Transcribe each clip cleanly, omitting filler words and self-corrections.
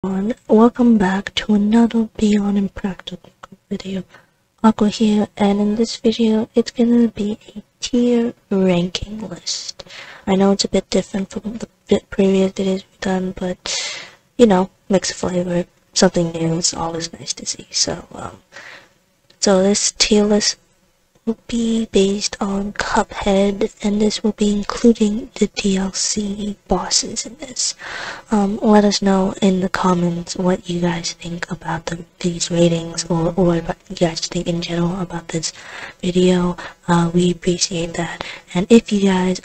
Welcome back to another Beyond Impractical video. Aqua here, and in this video it's gonna be a tier ranking list. I know it's a bit different from the previous videos we've done, but you know, mix a flavor, something new is always nice to see. So this tier list will be based on Cuphead, and this will be including the DLC bosses in this. Let us know in the comments what you guys think about these ratings, or what you guys think in general about this video. We appreciate that, and if you guys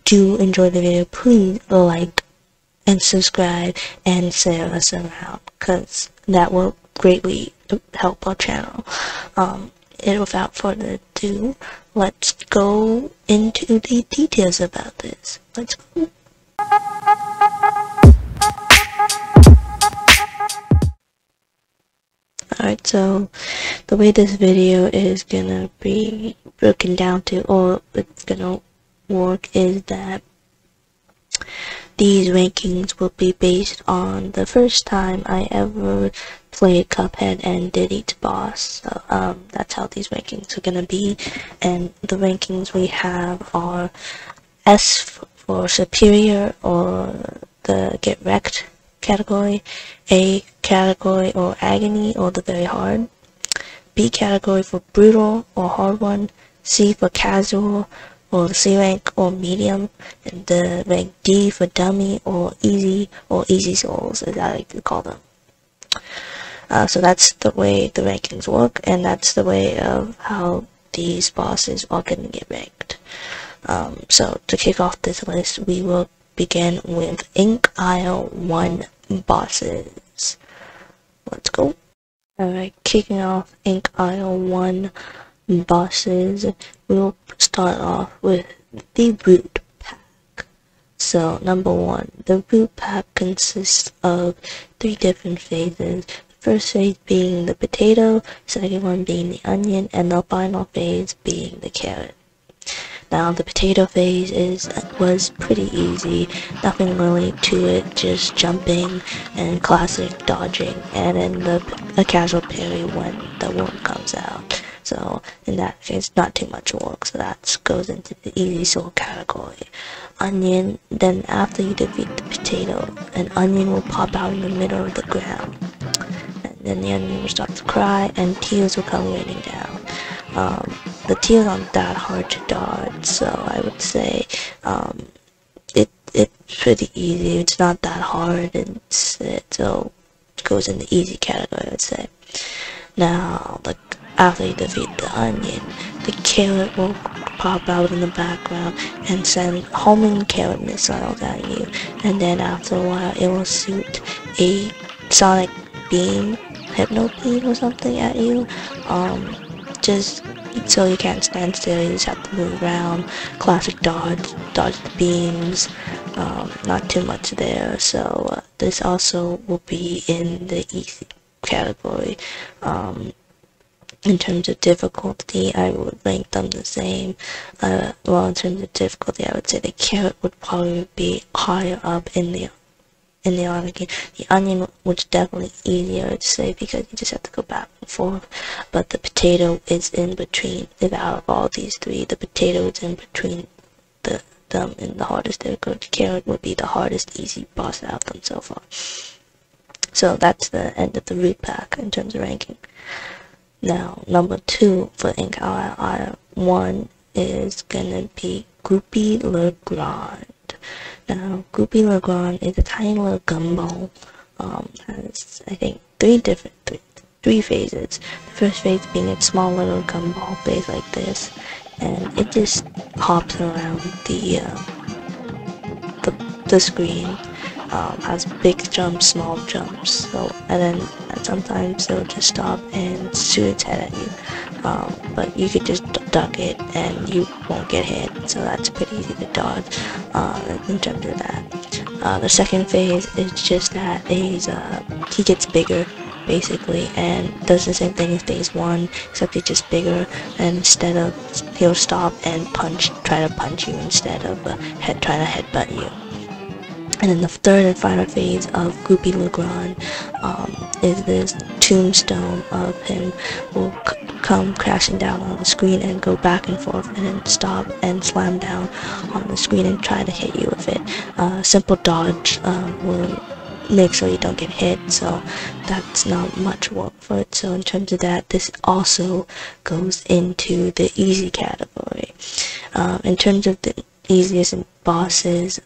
do enjoy the video, please like and subscribe and share us around, because that will greatly help our channel. And without further ado, let's go into the details about this. Let's go. Alright, so the way this video is gonna be broken down to, or it's gonna work, is that these rankings will be based on the first time I ever played Cuphead and did each boss. So that's how these rankings are gonna be, and the rankings we have are S for superior, or the get wrecked category, A category or agony, or the very hard, B category for brutal or hard one, C for casual, or the C rank or medium, and the rank D for dummy or easy souls, as I like to call them. So that's the way the rankings work, and that's the way of how these bosses are going to get ranked. So to kick off this list, we will begin with Inkwell 1 bosses. Let's go. Alright, kicking off Inkwell 1 bosses, we'll start off with the root pack. So number 1, the root pack consists of 3 different phases. The first phase being the potato, second one being the onion, and the final phase being the carrot. Now the potato phase was pretty easy, nothing really to it, just jumping and classic dodging, and then a casual parry when the worm comes out. So in that case, not too much work, so that goes into the easy soul category. Onion, then after you defeat the potato, an onion will pop out in the middle of the ground, and then the onion will start to cry, and tears will come raining down. The tears aren't that hard to dodge, so I would say it's pretty easy. It's not that hard, and so it goes in the easy category, I would say. Now, after you defeat the onion, the carrot will pop out in the background and send homing carrot missiles at you, and then after a while it will shoot a sonic beam, hypno beam or something at you, just so you can't stand still, you just have to move around, classic dodge the beams, not too much there. So this also will be in the easy category. In terms of difficulty, I would rank them the same. Well, in terms of difficulty, I would say the carrot would probably be higher up in the hierarchy. The onion was definitely easier to say because you just have to go back and forth, but the potato is in between. Out of all these 3, the potato is in between them and the hardest difficulty. The carrot would be the hardest easy boss out of them so far. So that's the end of the root pack in terms of ranking. Now, number 2 for Inkwell 1 is gonna be Goopy Le Grand. Now, Goopy Le Grand is a tiny little gumball. Has, I think, 3 phases. The first phase being a small little gumball phase like this, and it just hops around the screen. Has big jumps, small jumps, so, and then sometimes it'll just stop and shoot its head at you, but you could just duck it and you won't get hit, so that's pretty easy to dodge in terms of that. The second phase is just that he gets bigger basically, and does the same thing as phase 1, except he's just bigger, and instead of, he'll stop and try to punch you instead of trying to headbutt you. And then the third and final phase of Goopy Le Grand is this tombstone of him will come crashing down on the screen and go back and forth and then stop and slam down on the screen and try to hit you with it. Simple dodge will make sure you don't get hit, so that's not much work for it. So in terms of that, this also goes into the easy category. In terms of the easiest bosses,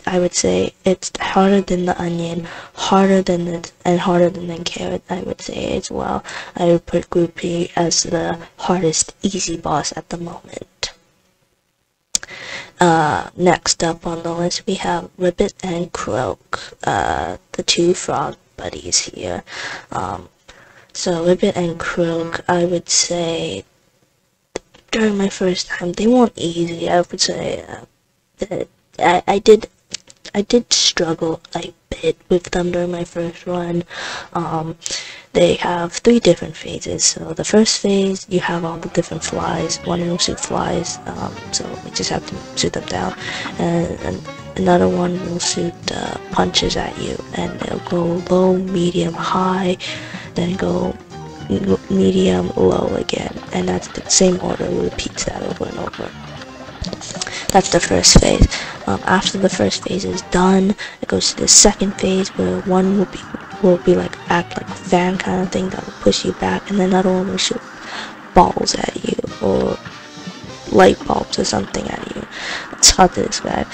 I would say it's harder than the onion, harder than the carrot, I would say as well. I would put Goopy as the hardest easy boss at the moment. Next up on the list we have Ribby and Croacks, the two frog buddies here. So Ribby and Croacks, I would say during my first time, they weren't easy. I would say that I did struggle a bit with them during my first run. They have 3 different phases. So the first phase, you have all the different flies. One will shoot flies, so we just have to shoot them down. And another one will shoot punches at you, and they'll go low, medium, high, then go medium, low again. And that's the same order, it repeats that over and over. That's the first phase. After the first phase is done, it goes to the second phase where one will be like act like a fan kind of thing that will push you back, and then another one will shoot balls at you or light bulbs or something at you. It's hard to describe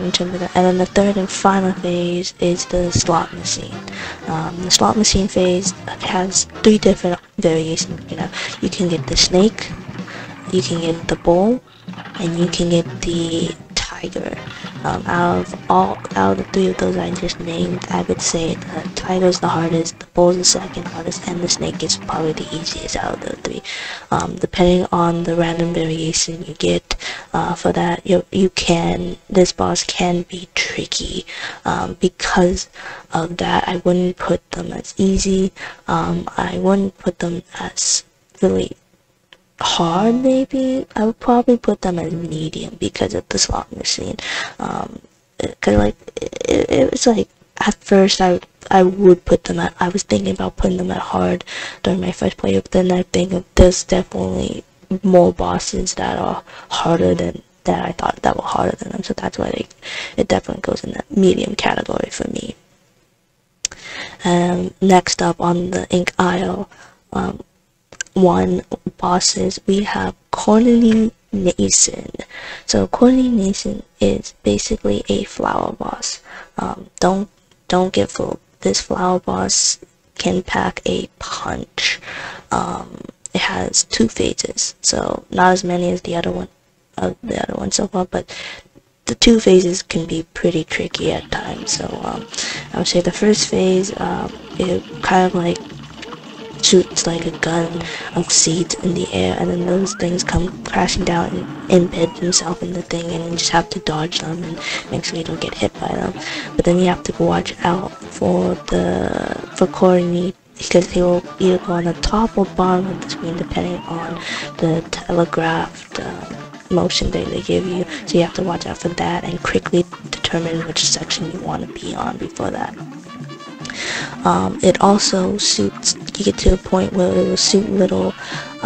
in terms of that. And then the third and final phase is the slot machine. The slot machine phase has 3 different variations. You can get the snake, you can get the bull, and you can get the tiger. Out of the 3 of those I just named, I would say the tiger's the hardest, the bull's the second hardest, and the snake is probably the easiest out of the 3. Depending on the random variation you get for that, this boss can be tricky. Because of that, I wouldn't put them as easy. I wouldn't put them as really hard. Maybe I would probably put them as medium because of the slot machine. Cause like it was like at first I would put them at, I was thinking about putting them at hard during my first playthrough, but then I think there's definitely more bosses that are harder than that I thought that were harder than them, so that's why it definitely goes in that medium category for me. Next up on the Ink Isle, bosses, we have Cagney Carnation. So Cagney Carnation is basically a flower boss. Don't get fooled. This flower boss can pack a punch. It has 2 phases, so not as many as the other one so far, but the 2 phases can be pretty tricky at times. So I would say the first phase, it kind of like shoots like a gun of seeds in the air, and then those things come crashing down and embed themselves in the thing, and you just have to dodge them and make sure you don't get hit by them. But then you have to watch out for Cagney, because he will either go on the top or bottom of the screen depending on the telegraphed motion they give you. So you have to watch out for that and quickly determine which section you want to be on before that. It also shoots, you get to a point where it will shoot little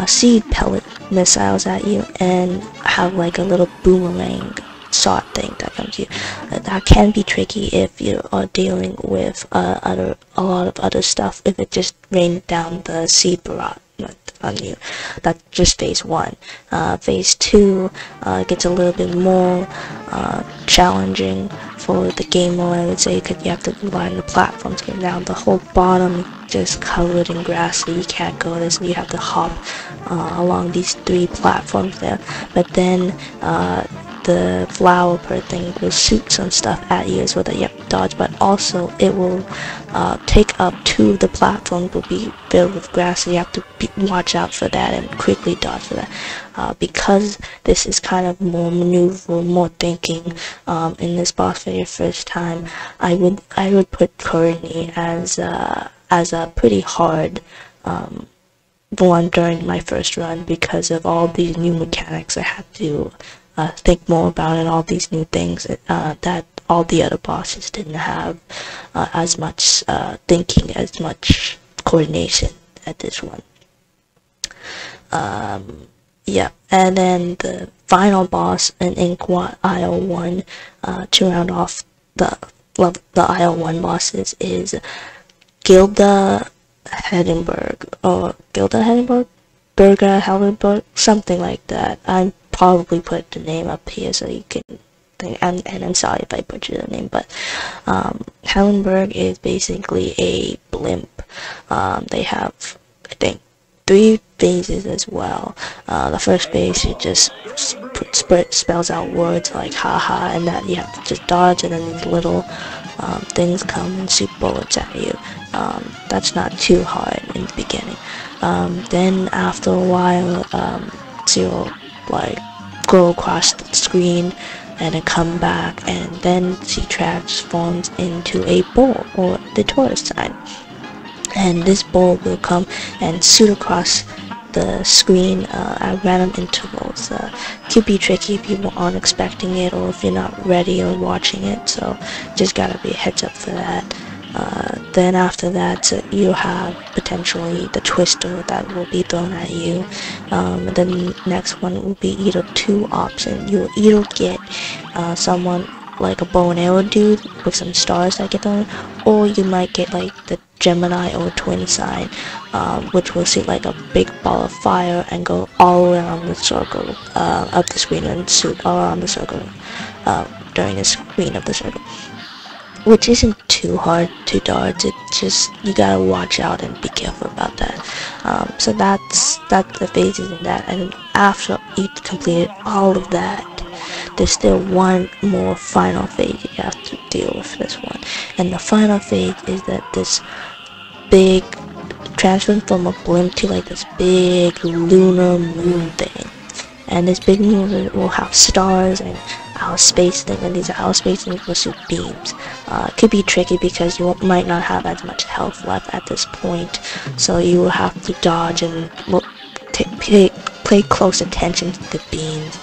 seed pellet missiles at you and have like a little boomerang shot thing that comes to you. That can be tricky if you are dealing with a lot of other stuff, if it just rains down the seed barrage on you. That's just phase 1. Phase 2 gets a little bit more challenging for the game mode, I would say, because you have to rely on the platforms. Because now the whole bottom just covered in grass, so you can't go there, so you have to hop along these 3 platforms there. But then the flower per thing will shoot some stuff at you as well that you have to dodge, but also it will take up 2 of the platforms will be filled with grass, so you have to watch out for that and quickly dodge for that. Because this is kind of more maneuver, more thinking in this boss for your first time, I would put Cagney as a pretty hard one during my first run, because of all these new mechanics I had to think more about, and all these new things that all the other bosses didn't have as much thinking, as much coordination at this one. Yeah, and then the final boss in Inkwell 1 to round off the Isle 1 bosses is Gilda Hedenberg, or Gilda Hedenberg? Berga Hellenberg, something like that. I probably put the name up here so you can think, and I'm sorry if I butchered the name, but Hellenberg is basically a blimp. They have, I think, 3 phases as well. The first phase, you just spells out words like haha, and that you have to just dodge, and then these little things come and shoot bullets at you. That's not too hard in the beginning. Then after a while, you'll like go across the screen and then come back, and then she transforms into a bull, or the Taurus sign. And this bull will come and shoot across the screen at random intervals. Could be tricky if you aren't expecting it, or if you're not ready or watching it, so just gotta be a heads up for that. Then after that, you have potentially the twister that will be thrown at you. The next one will be either 2 options. You'll either get someone like a bow and arrow dude with some stars that get thrown, or you might get like the Gemini or twin sign, which will shoot like a big ball of fire and go all around the circle of the screen, and shoot all around the circle during the screen of the circle, which isn't too hard to dodge. It's just you gotta watch out and be careful about that. So that's the phases in that, and after you completed all of that, there's still one more final phase you have to deal with this one. And the final phase is that this big transform from a blimp to like this big lunar moon thing. And this big moon will have stars and outer space thing, and these outer space things will shoot beams. It could be tricky because you might not have as much health left at this point, so you will have to dodge and pay close attention to the beams.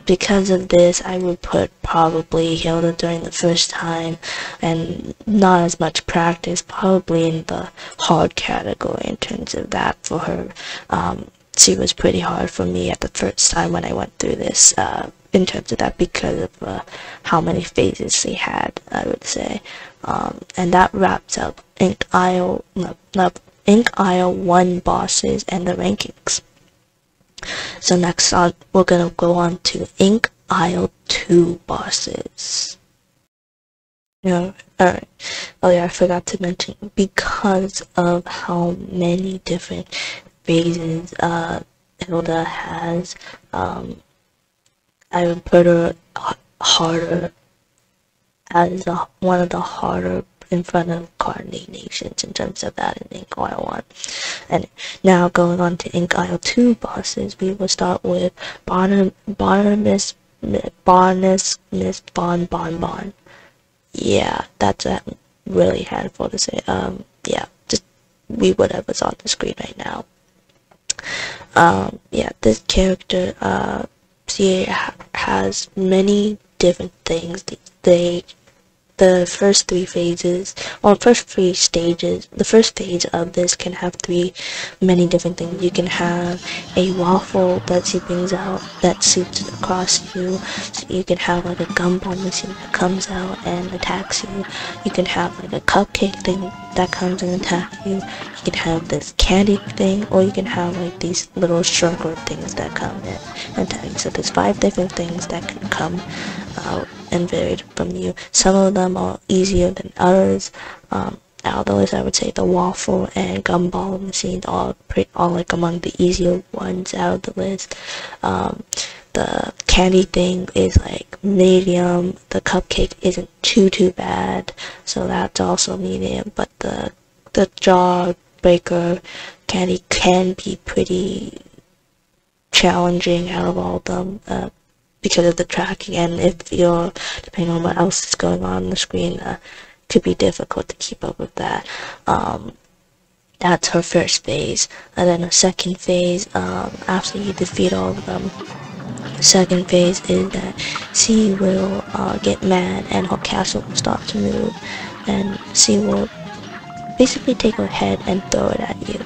Because of this, I would put probably Hilda during the first time, and not as much practice, probably in the hard category in terms of that for her. She was pretty hard for me at the first time when I went through this, in terms of that, because of how many phases she had, I would say. And that wraps up Inkwell 1 bosses and the rankings. So next on, we're gonna go on to Inkwell 2 bosses. Alright. Oh yeah, I forgot to mention, because of how many different phases Hilda has, I would put her harder as one of the harder in front of Carnations in terms of that in Inkwell 1. And now going on to Inkwell 2 bosses, we will start with Baroness Von Bon Bon. Yeah, that's a really handful to say. Yeah, just read whatever's on the screen right now. Yeah, this character, she has many different things. The first 3 phases, or first 3 stages, the first phase of this can have many different things. You can have a waffle that she brings out that shoots across you. So you can have like a gumball machine that comes out and attacks you. You can have like a cupcake thing that comes and attacks you. You can have this candy thing, or you can have like these little circle things that come and attack you. So there's 5 different things that can come out and varied from you. Some of them are easier than others. Out of those, I would say the waffle and gumball machines are like among the easier ones out of the list. The candy thing is like medium. The cupcake isn't too bad, so that's also medium. But the jawbreaker candy can be pretty challenging out of all of them. Because of the tracking, and if you're, depending on what else is going on the screen, could be difficult to keep up with that. That's her first phase. And then her second phase, after you defeat all of them, Second phase is that C will get mad and her castle will start to move, and C will basically take her head and throw it at you,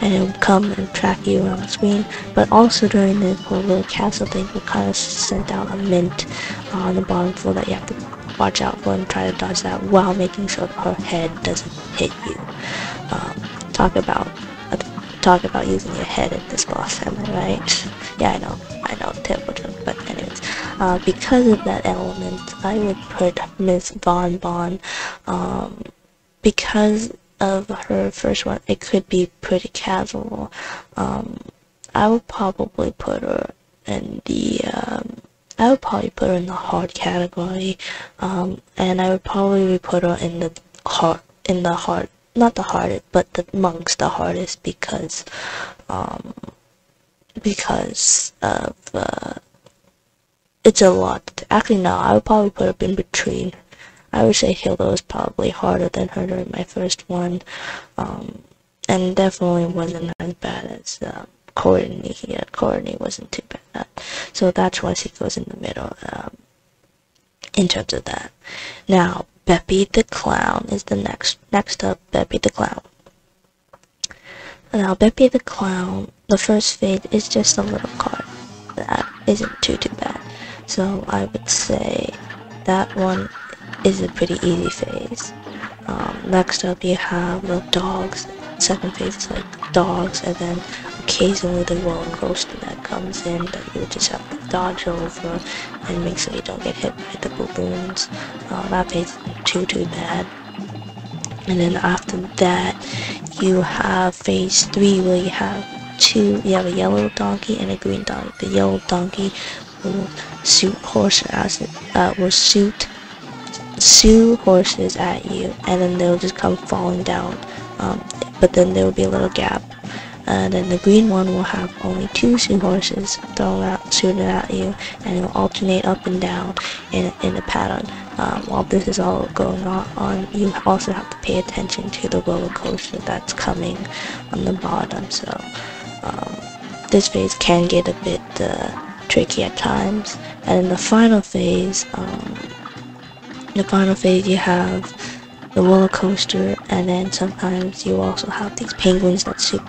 and it will come and track you around the screen. But also during this whole little castle thing, will kind of send out a mint on the bottom floor that you have to watch out for and try to dodge that while making sure that her head doesn't hit you. Talk about using your head in this boss, am I right? Yeah, I know, terrible joke, but anyways, because of that element, I would put Miss Von Bon, because of her first one, it could be pretty casual. I would probably put her in the, hard category, and I would probably put her in the hard, not the hardest, but amongst the hardest, because of, it's a lot. Actually, no, I would probably put up in between. I would say Hilda was probably harder than her during my first one, and definitely wasn't as bad as Courtney. Yeah, Courtney wasn't too bad. So that's why she goes in the middle in terms of that. Now, Beppi the Clown is the next up, Beppi the Clown. Now, Beppi the Clown, the first phase is just a little card. That isn't too bad. So I would say that one is a pretty easy phase. Next up you have the dogs. Second phase is like dogs, and then occasionally the roller coaster that comes in that you just have to dodge over and make sure you don't get hit by the balloons. That phase isn't too bad. And then after that you have phase 3, where you have a yellow donkey and a green donkey. The yellow donkey will shoot horses at you, and then they'll just come falling down, but then there will be a little gap, and then the green one will have only 2 horses shooting at you, and it will alternate up and down in a pattern. While this is all going on, you also have to pay attention to the roller coaster that's coming on the bottom. So this phase can get a bit tricky at times. And in the final phase, you have the roller coaster, and then sometimes you also have these penguins that shoot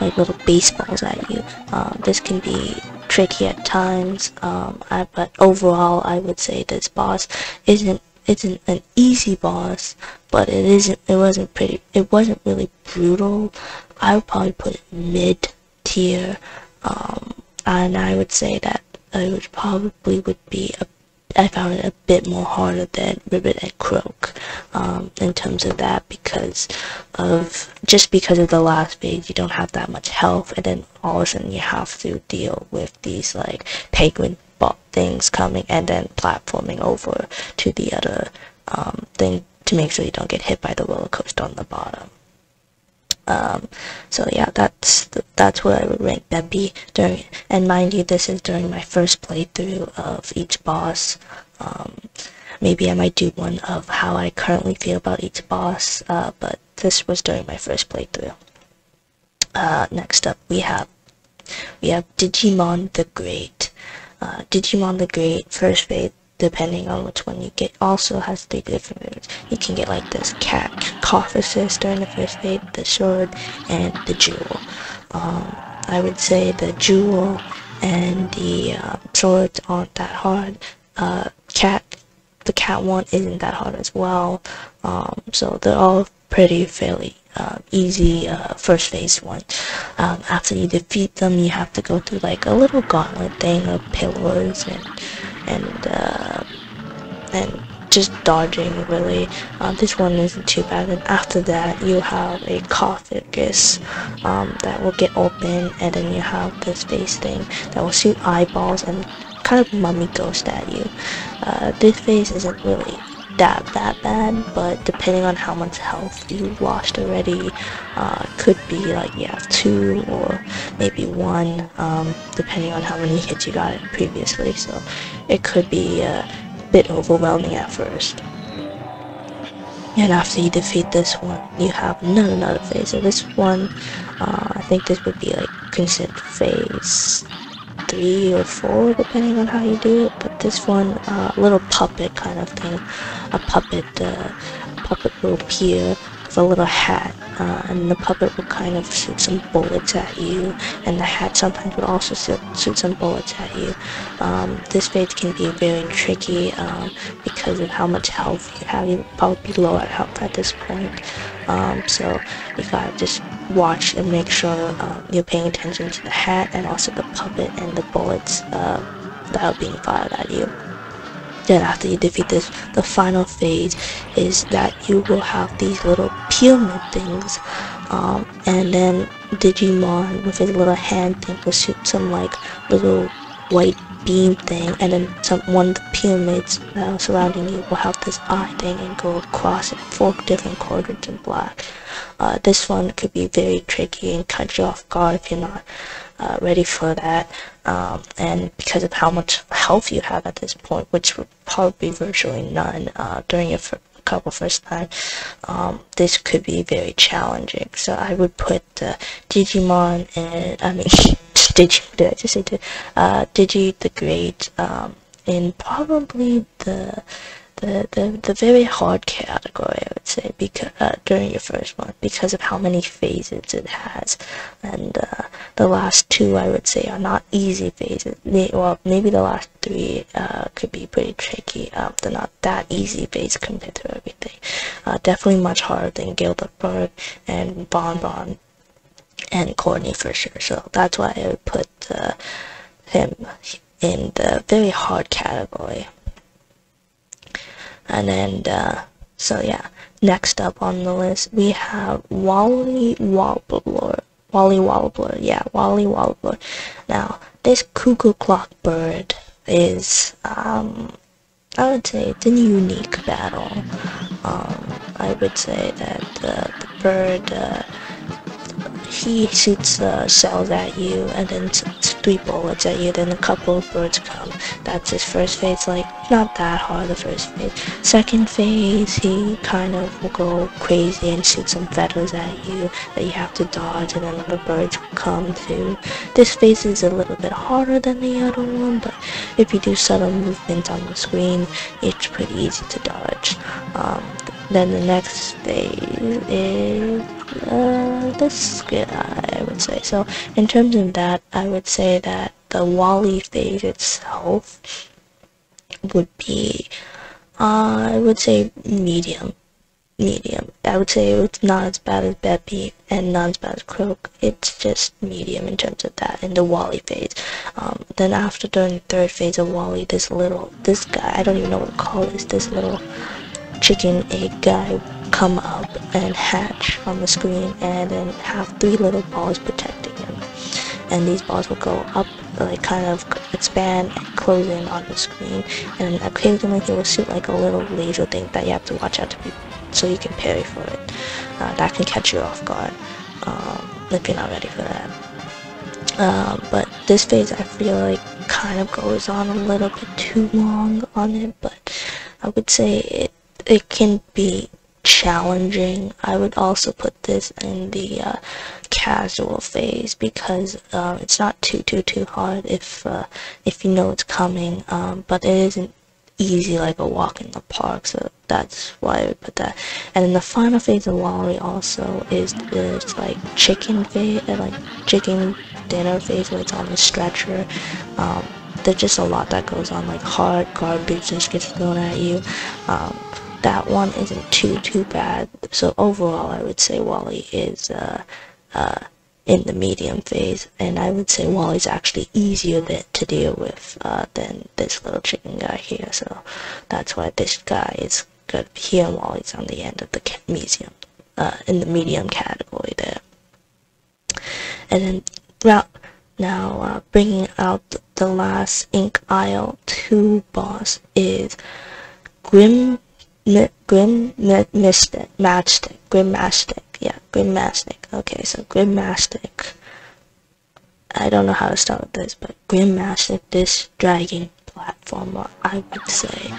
like little baseballs at you. This can be tricky at times, but overall I would say this boss isn't an easy boss, but it wasn't really brutal. I would probably put it mid tier, and I would say that I found it a bit more harder than Ribby and Croacks, in terms of that, because of the last phase. You don't have that much health, and then all of a sudden you have to deal with these like penguin things coming, and then platforming over to the other thing to make sure you don't get hit by the roller coaster on the bottom. So yeah, that's what I would rank Beppi during, and mind you, this is during my first playthrough of each boss. Maybe I might do one of how I currently feel about each boss, but this was during my first playthrough. Next up we have Djimmi the Great. Djimmi the Great, first phase, depending on which one you get, also has 3 different moves. You can get like this cat cough assist during the first phase, the sword, and the jewel. I would say the jewel and the swords aren't that hard. The cat one isn't that hard as well. So they're all fairly easy first phase one. After you defeat them, you have to go through like a little gauntlet thing of pillars and just dodging, really. This one isn't too bad. And after that you have a Cuphead that will get open, and then you have this face thing that will shoot eyeballs and kind of mummy ghost at you. This phase isn't really that bad, but depending on how much health you lost already, could be like you have 2 or maybe 1, depending on how many hits you got previously, so it could be a bit overwhelming at first. And after you defeat this one, you have another phase. So this one, I think this would be like considered phase 3 or 4 depending on how you do it, but this one, little puppet kind of thing, a puppet will appear with a little hat, and the puppet will kind of shoot some bullets at you, and the hat sometimes will also shoot some bullets at you. This phase can be very tricky because of how much health you have. You'll probably be low at health at this point, so you gotta just watch and make sure you're paying attention to the hat and also the puppet and the bullets that are being fired at you. Then after you defeat this, the final phase is that you will have these little pyramid things, and then Digimon with his little hand thing will shoot some like little white beam thing, and then one of the pyramids surrounding you will have this eye thing and go across it, 4 different quadrants in black. This one could be very tricky and cut you off guard if you're not ready for that, and because of how much health you have at this point, which would probably be virtually none during your first time, this could be very challenging. So I would put Digimon and Djimmi the Great in probably the very hard category, I would say, because during your first one, because of how many phases it has, and the last 2 I would say are not easy phases. Well, maybe the last 3 could be pretty tricky. They're not that easy phase compared to everything. Definitely much harder than Hilda Berg and Bon Bon and Courtney for sure. So that's why I would put him in the very hard category. And then, so yeah, next up on the list, we have Wally Warbles. Wally Warbles. Now, this cuckoo clock bird is, I would say it's a unique battle. I would say that the bird, he shoots cells at you, and then 3 bullets at you, then a couple of birds come. That's his first phase, like, not that hard, the first phase. Second phase, he kind of will go crazy and shoot some feathers at you that you have to dodge, and then the birds will come too. This phase is a little bit harder than the other one, but if you do subtle movements on the screen, it's pretty easy to dodge. Then the next phase is this guy, I would say. So in terms of that, I would say that the Wally phase itself would be, I would say medium. I would say it's not as bad as Beppi and not as bad as Croak. It's just medium in terms of that in the Wally phase. Then after, during the third phase of Wally, this guy, I don't even know what to call this little chicken egg guy come up and hatch on the screen, and then have 3 little balls protecting him, and these balls will go up, like kind of expand and close in on the screen, and occasionally he will shoot like a little laser thing that you have to watch out so you can parry for it. That can catch you off guard if you're not ready for that. But this phase, I feel like, kind of goes on a little bit too long on it, but I would say it can be challenging. I would also put this in the casual phase, because it's not too hard if you know it's coming, but it isn't easy like a walk in the park, so that's why I would put that. And then the final phase of Wally also is this like chicken phase, like chicken dinner phase, where it's on the stretcher. There's just a lot that goes on, like hard garbage just gets thrown at you. That one isn't too bad. So overall, I would say Wally is in the medium phase, and I would say Wally's actually easier to deal with than this little chicken guy here. So that's why this guy is good here, and Wally's on the end of the medium, in the medium category there. And then now bringing out the last Ink Isle 2 boss is Matchstick. Okay, so Matchstick. I don't know how to start with this, but Matchstick, this dragon platformer, I would say,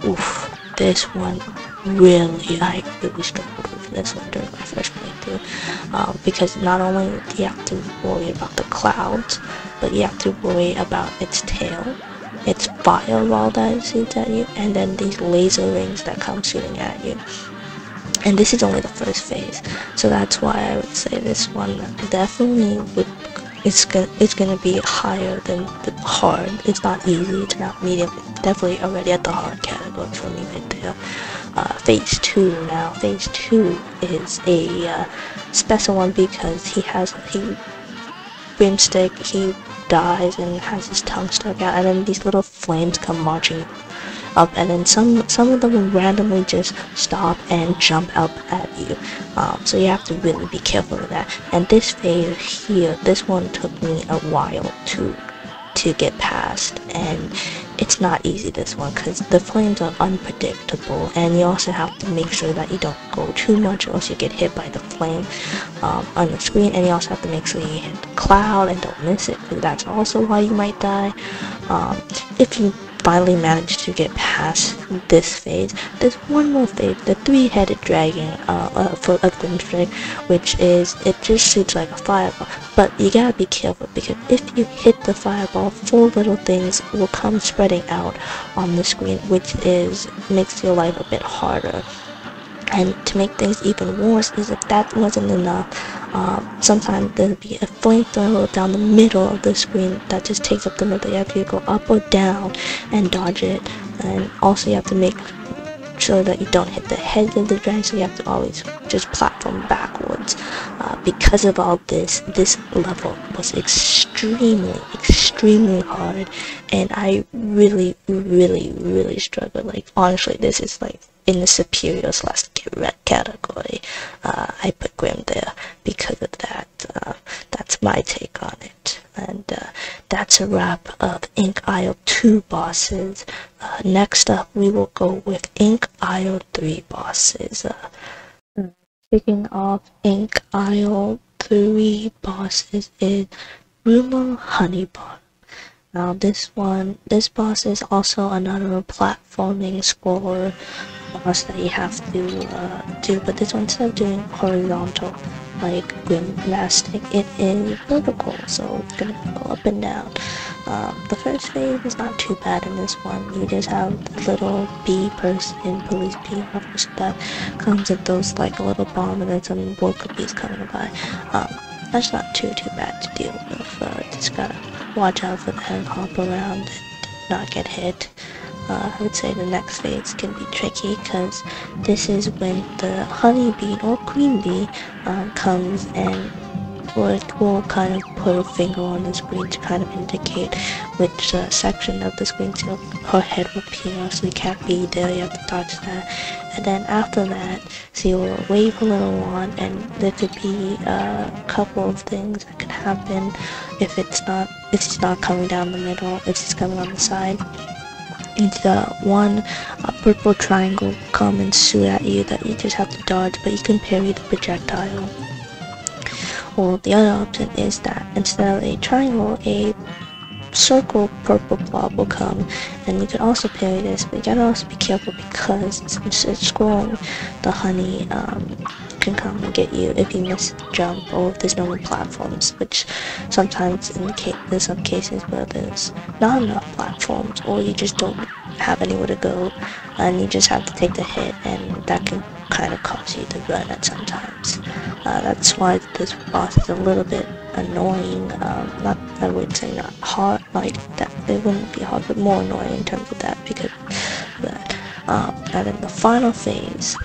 oof, this one I really struggled with this one during my first playthrough, because not only do you have to worry about the clouds, but you have to worry about its tail, its fireball that shoots at you, and then these laser rings that come shooting at you. And this is only the first phase, so that's why I would say this one definitely would. It's gonna be higher than the hard. It's not easy. It's not medium. It's definitely already at the hard category for me right there. Phase 2 now. Phase 2 is a special one because he Broomstick, he dies and has his tongue stuck out, and then these little flames come marching up, and then some of them will randomly just stop and jump up at you. So you have to really be careful of that. And this phase here, this one took me a while to get past, and it's not easy, this one, because the flames are unpredictable, and you also have to make sure that you don't go too much or else you get hit by the flame on the screen, and you also have to make sure you hit the cloud and don't miss it, because that's also why you might die. If you finally managed to get past this phase, there's one more phase, the three-headed dragon for a Glimstring, which is, it just shoots like a fireball, but you gotta be careful, because if you hit the fireball, 4 little things will come spreading out on the screen, which makes your life a bit harder. And to make things even worse is if that wasn't enough, sometimes there'll be a flamethrower down the middle of the screen that just takes up the middle. You have to go up or down and dodge it, and also you have to make sure that you don't hit the heads of the dragon, so you have to always just platform backwards. Because of all this level was extremely hard, and I really struggled. Like, honestly, this is like in the superior / red category. I put Grim there because of that. That's my take on it. And that's a wrap of Ink Isle 2 bosses. Next up, we will go with Ink Isle 3 bosses. Kicking off Ink Isle 3 bosses is Rumor Honeybottom. Now this boss is also another platforming scroller boss that you have to do, but this one, instead of doing horizontal like Matchstick, it is vertical, so it's gonna go up and down. The first phase is not too bad in this one. You just have the little bee person, police bee officer that comes with those like a little bomb, and then some worker bees coming by. That's not too bad to deal with. Just gotta watch out for them, hop around, and not get hit. I would say the next phase can be tricky, because this is when the honeybee or queen bee comes and will kind of put a finger on the screen to kind of indicate which section of the screen her head will appear, so you can't be there, you have to dodge that. And then after that, she will wave a little wand, and there could be a couple of things that could happen if she's not coming down the middle, if she's coming on the side. It's one purple triangle come and shoot at you that you just have to dodge, but you can parry the projectile. Or the other option is that instead of a triangle, a circle purple blob will come, and you can also parry this, but you gotta also be careful, because since it's scrolling, the honey can come and get you if you miss the jump, or if there's no more platforms, which sometimes there's some cases where there's not enough platforms, or you just don't have anywhere to go, and you just have to take the hit, and that can kind of cause you to run at sometimes. That's why this boss is a little bit annoying. I would say not hard like that. It wouldn't be hard, but more annoying in terms of that, because of that. And then the final phase,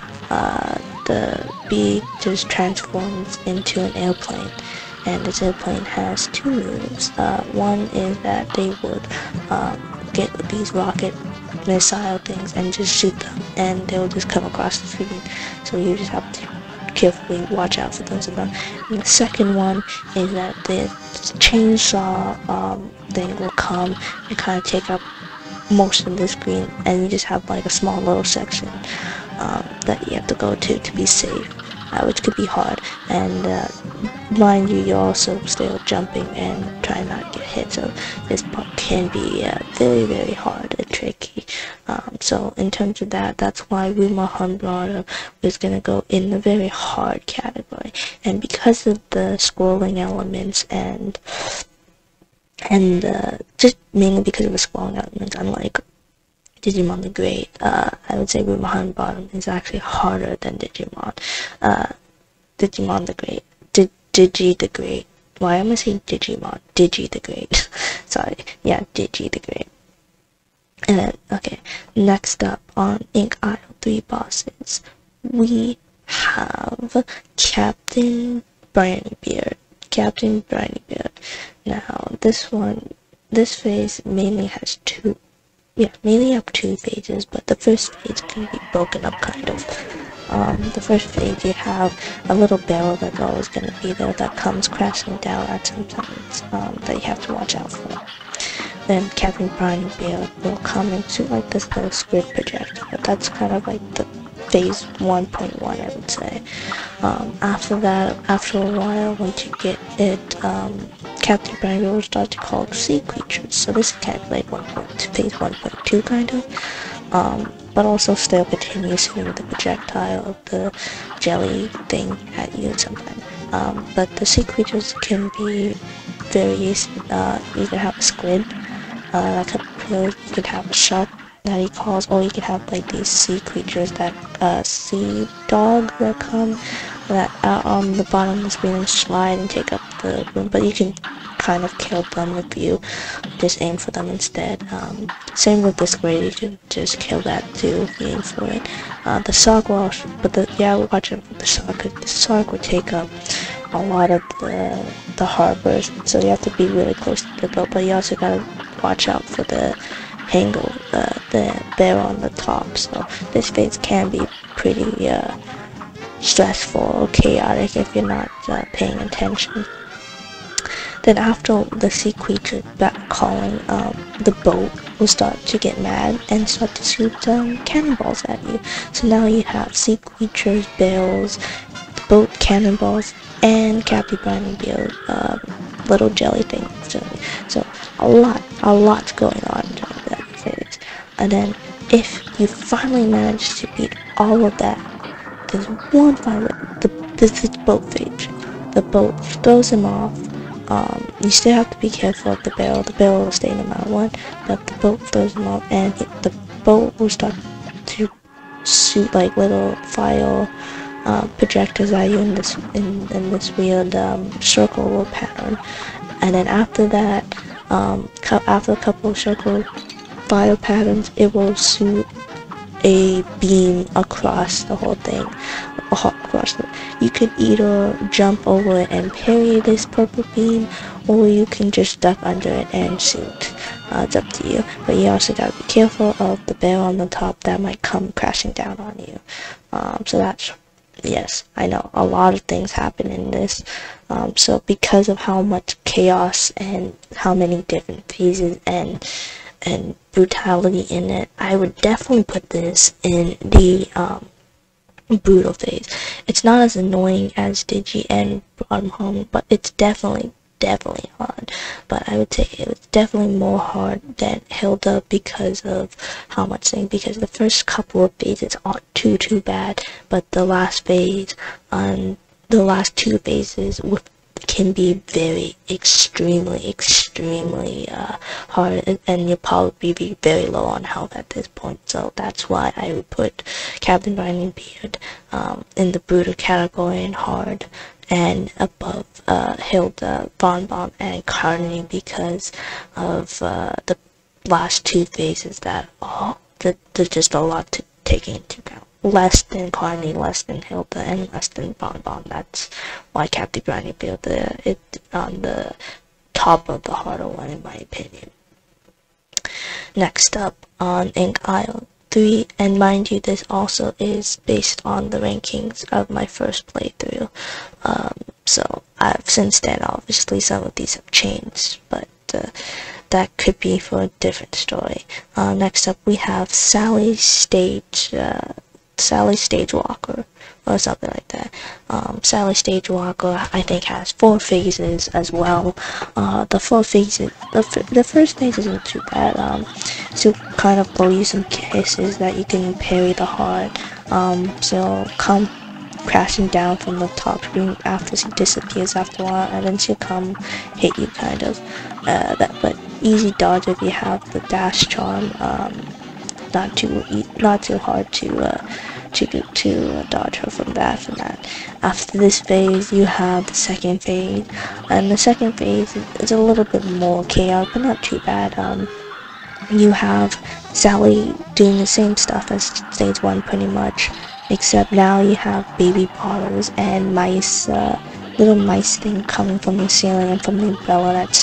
the bee just transforms into an airplane, and this airplane has 2 moves. One is that they would get these rocket missile things and just shoot them, and they will just come across the screen, so you just have to carefully watch out for those of them. And the second one is that the chainsaw thing will come and kind of take up most of the screen, and you just have like a small little section that you have to go to be safe, which could be hard. And mind you, you're also still jumping and trying not to get hit, so this part can be very hard and tricky. So in terms of that, that's why Rumor Honeybottom is gonna go in the very hard category. And because of the scrolling elements and and just mainly because of the scrolling elements, unlike Digimon the Great, I would say Honeybottom is actually harder than Digimon. Digimon the Great. Digi the Great. Why am I saying Digimon? Digi the Great. Sorry. Yeah, Digi the Great. And then, okay, next up on Ink Isle 3 bosses, we have Captain Brineybeard. Now, this phase mainly has mainly have two phases, but the first phase can be broken up kind of. The first phase, you have a little barrel that's always going to be there that comes crashing down at some times, that you have to watch out for. Then Captain Brineybeard will come and shoot like this little squid projectile. That's kind of like the phase 1.1, I would say. After that, after a while, once you get it, Captain Brineybeard will start to call sea creatures. So this is kind of like phase 1.2 kind of. But also still continue shooting the projectile of the jelly thing at you sometimes. But the sea creatures can be various. You can have a squid, that you could have a shark that he calls, or you can have like these sea creatures that sea dogs that come that are on the bottom of the screen and slide and take up the room, but you can kind of kill them if you just aim for them instead. Same with the squid, you can just kill that too if you aim for it. The shark will, watch out for the shark, because the shark will take up a lot of the harbors, so you have to be really close to the boat, but you also gotta watch out for the angle, the bear on the top. So this phase can be pretty stressful or chaotic if you're not paying attention. Then after the sea creature back calling, the boat will start to get mad and start to shoot cannonballs at you. So now you have sea creatures, barrels, boat cannonballs, and Captain Brineybeard, little jelly things. So a lot's going on during that phase. And then if you finally manage to beat all of that, there's one final, this is boat phase. The boat throws him off. You still have to be careful of the barrel. The barrel will stay no matter what, but the boat throws him off, and the boat will start to shoot like little fire projectors at you in this weird circle pattern. And then after that, after a couple of circle fire patterns, it will shoot a beam across the whole thing. You could either jump over it and parry this purple beam, or you can just duck under it and shoot. It's up to you, but you also gotta be careful of the bear on the top that might come crashing down on you. So that's, yes, I know, a lot of things happen in this. So because of how much chaos and how many different phases and brutality in it, I would definitely put this in the brutal phase. It's not as annoying as Digi and Bottom Home, but it's definitely hard. But I would say it was definitely more hard than Hilda because of how much thing. Because the first couple of phases aren't too bad, but the last phase, the last two phases can be very extremely hard, and you'll probably be very low on health at this point. So that's why I would put Captain Brineybeard in the brutal category and hard, and above Hilda, Von Bon, and Cagney, because of the last two phases that there's just a lot to take into account. Less than Cagney, less than Hilda, and less than Bon Bon. That's why Captain Brineybeard is on the top of the harder one, in my opinion. Next up on Ink Isle 3, and mind you, this also is based on the rankings of my first playthrough. So I've since then, obviously, some of these have changed, but that could be for a different story. Next up, we have Sally Stagewalker, or something like that. Sally Stagewalker, I think, has 4 phases as well. The 4 phases, the first phase isn't too bad. So kind of blow you some kisses that you can parry the hard. So come crashing down from the top screen after she disappears after a while, and then she'll come hit you kind of. But easy dodge if you have the dash charm. Not too hard to dodge her from that. After this phase, you have the second phase, and the second phase is a little bit more chaotic, but not too bad. You have Sally doing the same stuff as stage 1 pretty much, except now you have baby bottles and mice, little mice thing coming from the ceiling and from the umbrella that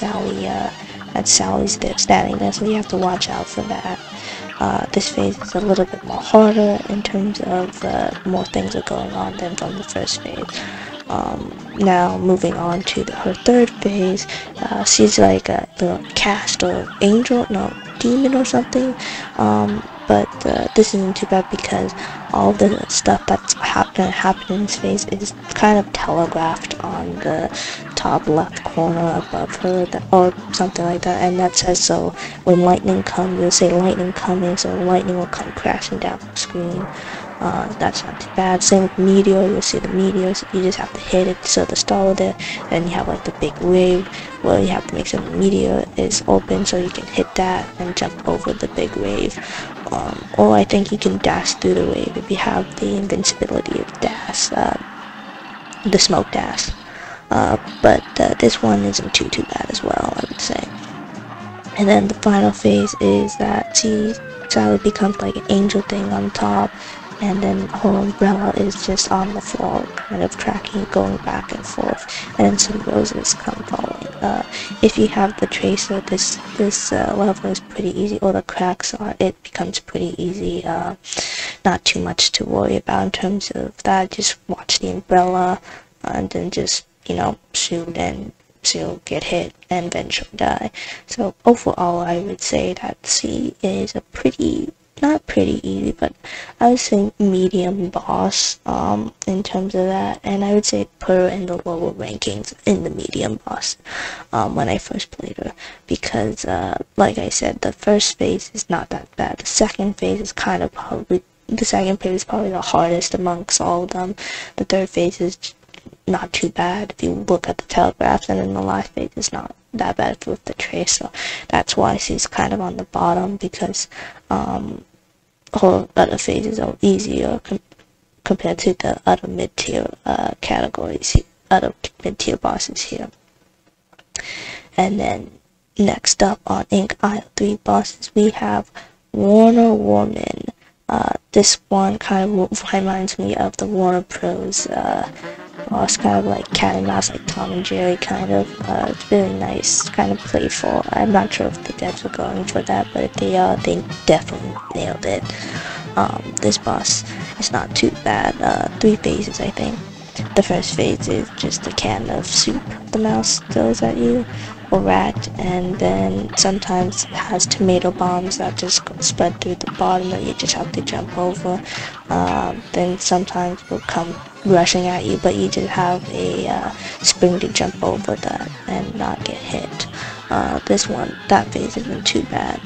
Sally's there standing there, so you have to watch out for that. This phase is a little bit more harder in terms of more things are going on than from the first phase. Now moving on to her third phase, she's like a little cast or angel, no, demon or something, but this isn't too bad because all the stuff that's gonna happen in this phase is kind of telegraphed on the top left corner above her, or something like that, and that says so when lightning comes, it'll say lightning coming, so lightning will come crashing down the screen. That's not too bad. Same with meteor, you'll see the meteors, you just have to hit it so the star will there, and you have like the big wave where you have to make sure the meteor is open so you can hit that and jump over the big wave. Or I think you can dash through the wave if you have the invincibility of dash, the smoke dash. But this one isn't too bad as well, I would say. And then the final phase is that Sally becomes like an angel thing on top, and then her umbrella is just on the floor, kind of tracking, going back and forth, and then some roses come falling. If you have the tracer, this level is pretty easy, or the cracks are, it becomes pretty easy. Not too much to worry about in terms of that. Just watch the umbrella, and then just, you know, shoot, and she'll get hit and then she'll die. So overall, I would say that C is a not pretty easy, but I would say medium boss in terms of that, and I would say put her in the lower rankings in the medium boss when I first played her, because like I said, the first phase is not that bad. The second phase is probably the hardest amongst all of them. The third phase is not too bad if you look at the telegraphs, and then the last phase is not that bad with the trace, so that's why she's kind of on the bottom, because her other phases are easier compared to the other mid-tier categories, other mid-tier bosses here. And then next up on Ink Isle 3 bosses, we have Werner Werman. This one kind of reminds me of the Warner Bros. Boss, kind of like cat and mouse, like Tom and Jerry kind of. It's really nice, kind of playful. I'm not sure if the devs are going for that, but if they are, they definitely nailed it. This boss is not too bad. 3 phases, I think. The first phase is just a can of soup the mouse throws at you, or rat, and then sometimes it has tomato bombs that just spread through the bottom that you just have to jump over. Then sometimes will come rushing at you, but you just have a spring to jump over that and not get hit. That phase isn't too bad.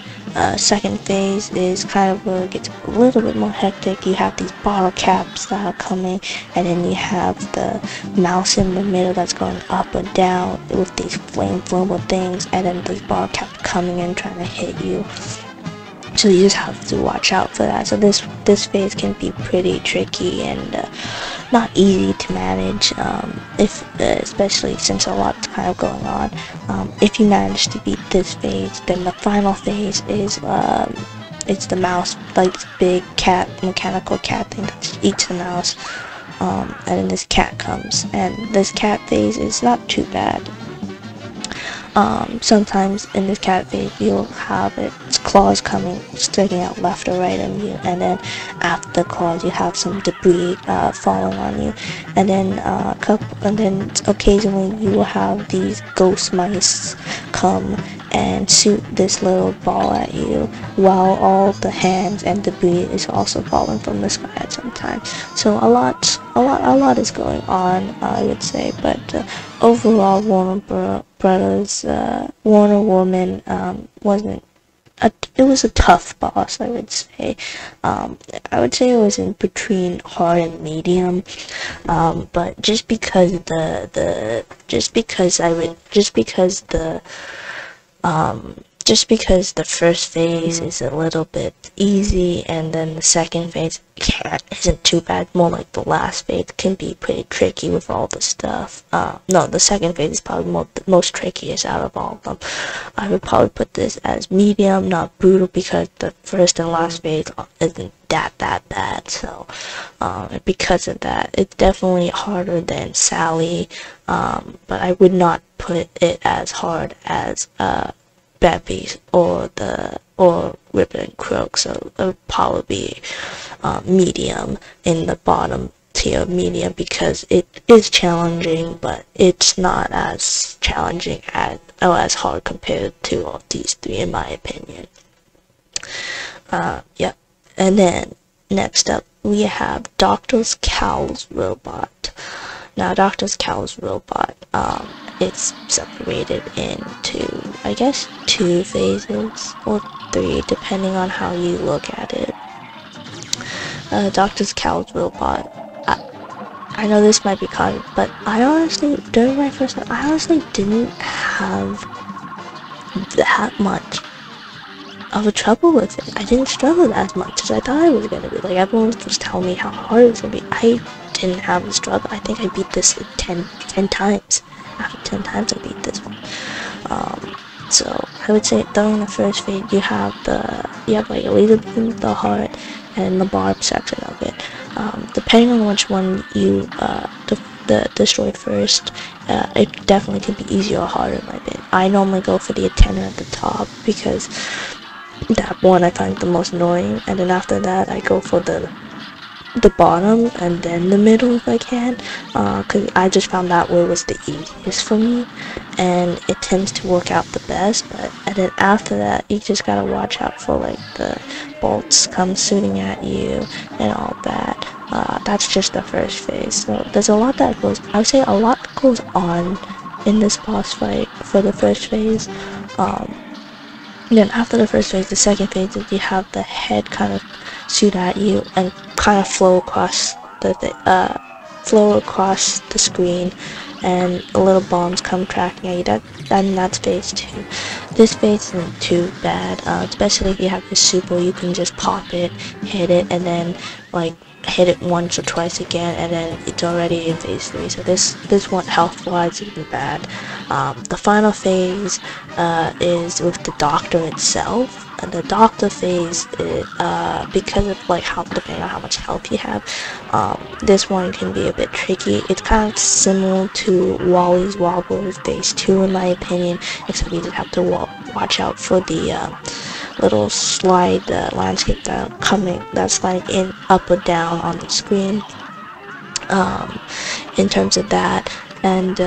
Second phase is kind of where it gets a little bit more hectic. You have these bottle caps that are coming, and then you have the mouse in the middle that's going up and down with these flamethrower things, and then these bottle caps coming in trying to hit you. So you just have to watch out for that. So this phase can be pretty tricky and not easy to manage, especially since a lot's kind of going on. If you manage to beat this phase, then the final phase is it's the mouse, like this big cat, mechanical cat thing that eats the mouse, and then this cat comes, and this cat phase is not too bad. Sometimes in this cat phase you'll have its claws coming, sticking out left or right on you, and then after the claws you have some debris falling on you, and then occasionally you will have these ghost mice come and shoot this little ball at you, while all the hands and debris is also falling from the sky at some time. So a lot is going on, I would say, but overall Warner Werman wasn't it was a tough boss, I would say. I would say it was in between hard and medium. But just because the first phase is a little bit easy, and then the second phase isn't too bad. More like the last phase can be pretty tricky with all the stuff. No, the second phase is probably the most trickiest out of all of them. I would probably put this as medium, not brutal, because the first and last phase isn't that bad. So, because of that, it's definitely harder than Sally. But I would not put it as hard as Beppi or Ribby and Croacks, so it would probably be medium in the bottom tier medium, because it is challenging, but it's not as challenging as hard compared to all these three, in my opinion. Yeah. And then next up we have Dr. Kahl's robot. Now, Dr. Kahl's robot, it's separated into, I guess, 2 phases, or 3, depending on how you look at it. Dr. Kahl's robot, I know this might be common, but I honestly, during my first time, I honestly didn't have that much of a trouble with it. I didn't struggle as much as I thought I was gonna be. Like, everyone was telling me how hard it was gonna be. I didn't have a struggle. I think I beat this 10 times. After 10 times I beat this one. So I would say during the first phase you have like a laser beam, the heart, and the barb section of it. Depending on which one you destroy first, it definitely can be easier or harder in my opinion. I normally go for the antenna at the top, because that one I find the most annoying, and then after that I go for the bottom and then the middle if I can, because I just found that way was the easiest for me, and it tends to work out the best. And then after that, you just gotta watch out for like the bolts come shooting at you and all that. That's just the first phase. So there's a lot that goes, I would say a lot goes on in this boss fight for the first phase. Then after the first phase, the second phase is you have the head kind of shoot at you and kind of flow across the screen, and little bombs come tracking at you. That's phase 2. This phase isn't too bad, especially if you have the super. You can just pop it, hit it, and then like hit it once or twice again, and then it's already in phase 3. So this one health wise isn't bad. The final phase is with the doctor itself. And the doctor phase is, because of like depending on how much health you have, this one can be a bit tricky. It's kind of similar to Wally Warbles phase 2 in my opinion, except you just have to watch out for the little slide landscape that's sliding in, up or down on the screen. In terms of that, and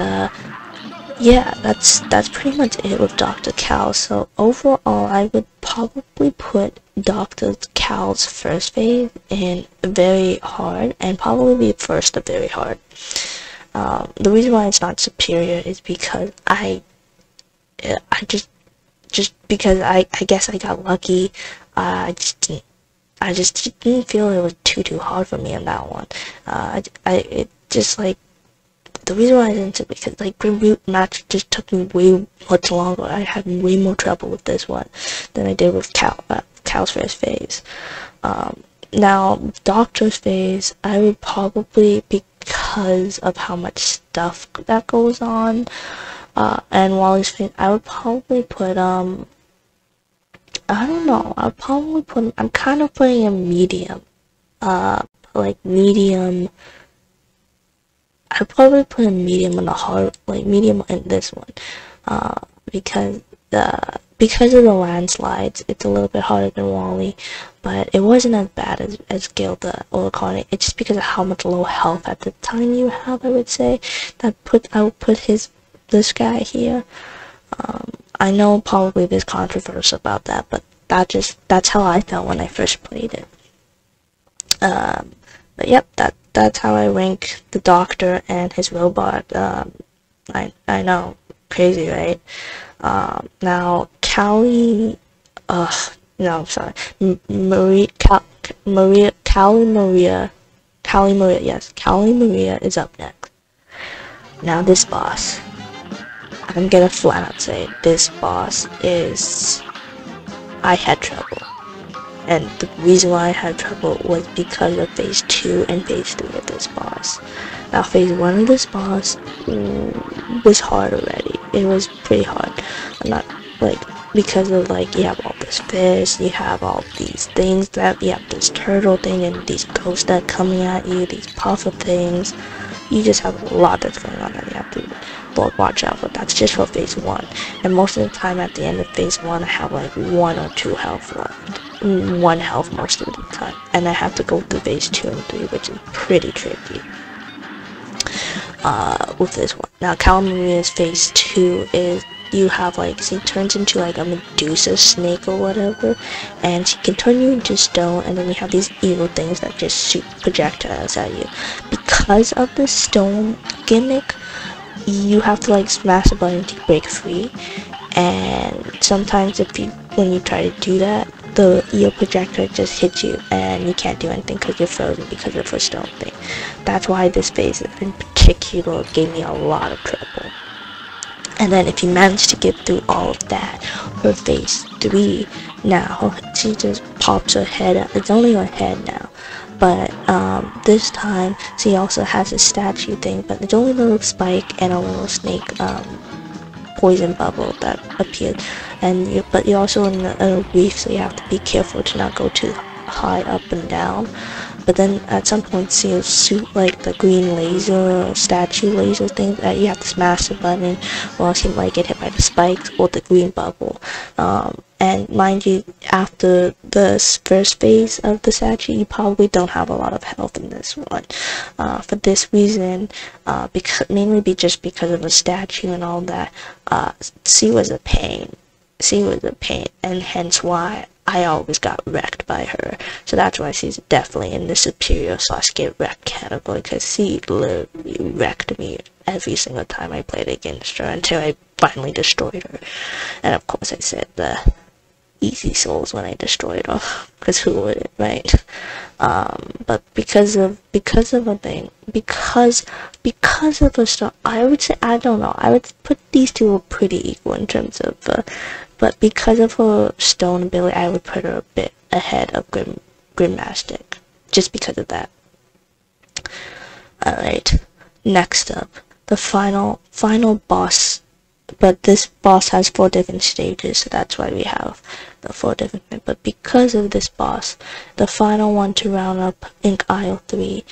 yeah, that's pretty much it with Dr. Kahl. So overall, I would probably put Dr. Kahl's first phase in very hard, and probably the first of very hard. The reason why it's not superior is because I because I guess I got lucky. I just didn't feel it was too hard for me on that one. It just like, the reason why I didn't is because like Grim Match just took me way much longer. I had way more trouble with this one than I did with Kahl's first phase. Now Doctor's phase, I would probably, because of how much stuff that goes on, and Wally's phase, I would probably put I don't know. I'll probably put. I'm kind of putting a medium. Like medium. I'd probably put a medium on the hard, like medium in this one, because of the landslides, it's a little bit harder than Wally, but it wasn't as bad as Gilda or Connie. It's just because of how much low health at the time you have. I would say I would put this guy here. I know probably there's controversy about that, but that's how I felt when I first played it. But yep, that's how I rank the Doctor and his robot. I know, crazy, right? Now Callie, no, I'm sorry. Cala Maria, yes, Cala Maria is up next. Now this boss, I'm gonna flat out say this boss is, I had trouble. And the reason why I had trouble was because of phase 2 and phase 3 of this boss. Now phase 1 of this boss was hard already. It was pretty hard. I'm not, like, because of, like, you have all this fish, you have all these things that, you have this turtle thing and these ghosts that are coming at you, these puffer things. You just have a lot that's going on that you have to watch out for. That's just for phase 1. And most of the time at the end of phase 1, I have like 1 or 2 health left. 1 health most of the time. And I have to go through phase 2 and 3, which is pretty tricky. With this one. Now, Cala Maria's phase 2 is, you have like, she turns into like a Medusa snake or whatever, and she can turn you into stone, and then you have these evil things that just shoot projectiles at you. Because of the stone gimmick, you have to like smash a button to break free, and sometimes when you try to do that, the EO projector just hits you and you can't do anything because you're frozen because of the stone thing. That's why this phase in particular gave me a lot of trouble. And then if you manage to get through all of that, her phase 3, now she just pops her head out. It's only her head now, but this time she also has a statue thing, but it's only a little spike and a little snake poison bubble that appeared. And but you're also in a reef, so you have to be careful to not go too high up and down. But then at some point she'll shoot like the green laser statue laser thing that you have to smash the button, or she might get hit by the spikes or the green bubble. And mind you, after the first phase of the statue, you probably don't have a lot of health in this one. For this reason, mainly just because of the statue and all that, she was a pain. She was a pain, and hence why I always got wrecked by her. So that's why she's definitely in the superior / get wrecked category, because she literally wrecked me every single time I played against her until I finally destroyed her. And of course I said the easy souls when I destroyed her, because who wouldn't, right? But because of a star, I would say, I don't know, I would put these two are pretty equal in terms of, but because of her stone ability, I would put her a bit ahead of Matchstick, just because of that. Alright, next up, the final boss. But this boss has 4 different stages, so that's why we have the 4 different. But because of this boss, the final one to round up Ink Aisle 3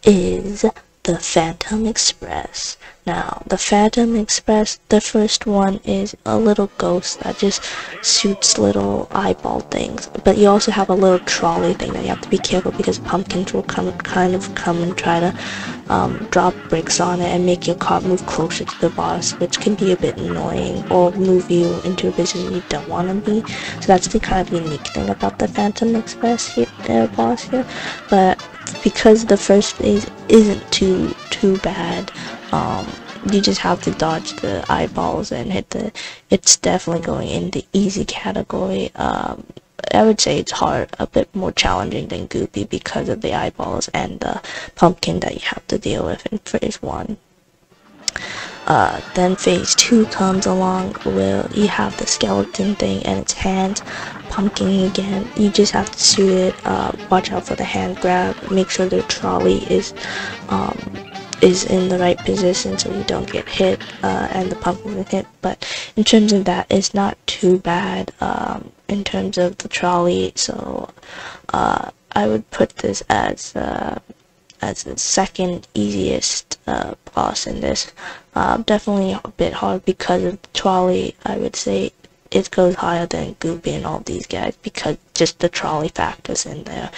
is the Phantom Express. Now, the Phantom Express, the first one is a little ghost that just shoots little eyeball things. But you also have a little trolley thing that you have to be careful, because pumpkins will come and try to drop bricks on it and make your car move closer to the boss, which can be a bit annoying, or move you into a position you don't want to be. So that's the kind of unique thing about the Phantom Express here, boss here. But because the first phase isn't too bad, you just have to dodge the eyeballs and hit it's definitely going in the easy category. I would say it's a bit more challenging than Goopy because of the eyeballs and the pumpkin that you have to deal with in phase 1. Then phase 2 comes along where you have the skeleton thing and its hands pumpkin again. You just have to shoot it, watch out for the hand grab, make sure the trolley is in the right position so you don't get hit, and the pumpkin is hit. But in terms of that, it's not too bad in terms of the trolley, so I would put this as the second easiest boss in this. Definitely a bit hard because of the trolley. I would say it goes higher than Goopy and all these guys, because just the trolley factors in there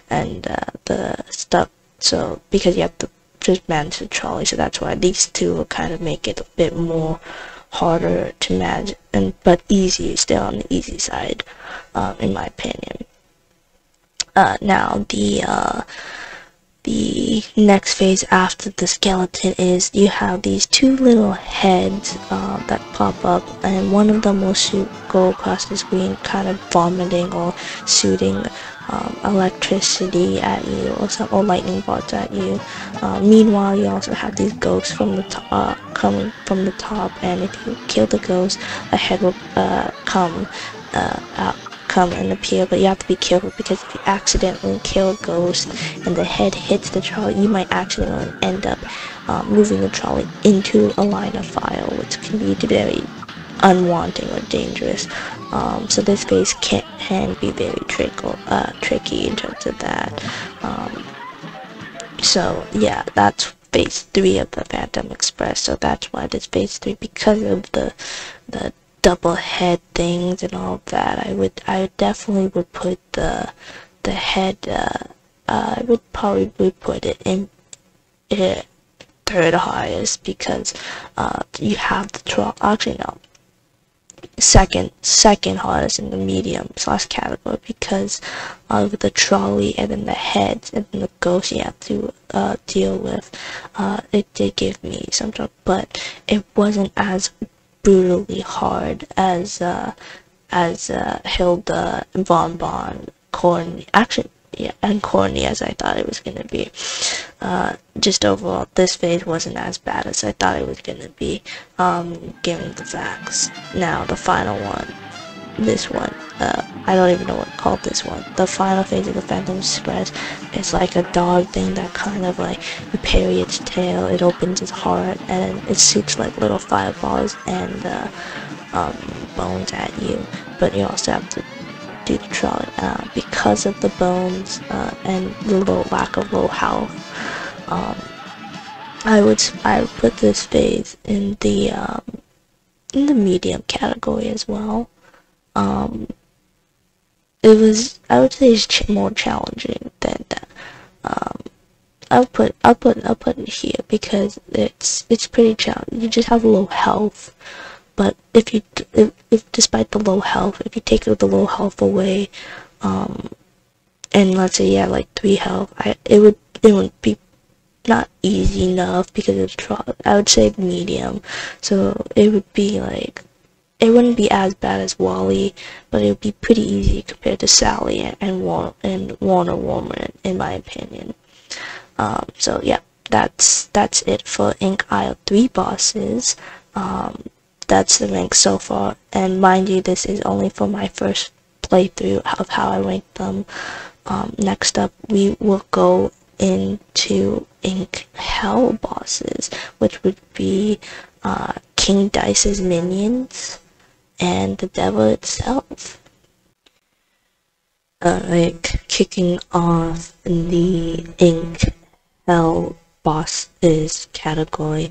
and the stuff. So because you have to just manage the trolley, so that's why these two will kind of make it a bit more harder to manage, but easy, still on the easy side, in my opinion. Now the next phase after the skeleton is you have these two little heads that pop up, and one of them will go across the screen, kind of vomiting or shooting electricity at you or lightning bolts at you. Meanwhile, you also have these ghosts from the top, coming from the top, and if you kill the ghost, a head will come and appear, but you have to be careful because if you accidentally kill a ghost and the head hits the trolley, you might accidentally end up moving the trolley into a line of fire, which can be very unwanted or dangerous. So this phase can be very tricky in terms of that. So yeah, that's phase 3 of the Phantom Express. So that's why this phase 3, because of the double head things and all of that, I definitely would put the head, I would probably put it in third highest, because you have the troll, actually no, second hardest in the medium / category, because of the trolley and then the heads and then the ghosts you have to deal with. It did give me some trouble, but it wasn't as brutally hard as Hilda Von Bon corny, actually, yeah, and corny as I thought it was gonna be. Just overall, this phase wasn't as bad as I thought it was gonna be, given the facts. Now, the final one, this one, I don't even know what to call this one. The final phase of the Phantom Express is like a dog thing that kind of like, you parry its tail, it opens its heart, and it shoots like little fireballs and bones at you. But you also have to do the trolley because of the bones and the lack of low health. I would put this phase in the medium category as well. It was, I would say, it's more challenging than that. I'll put it here because it's pretty challenging. You just have low health, but if despite the low health, if you take the low health away, and let's say you have like 3 health, it would be not easy enough because it's I would say medium, so it would be like, it wouldn't be as bad as Wally, but it would be pretty easy compared to Sally and Werner Werman, in my opinion. So yeah, that's it for Ink Isle 3 bosses. That's the rank so far, and mind you, this is only for my first playthrough of how I ranked them. Next up, we will go into Ink Hell bosses, which would be King Dice's minions and the devil itself. Kicking off the Ink Hell bosses category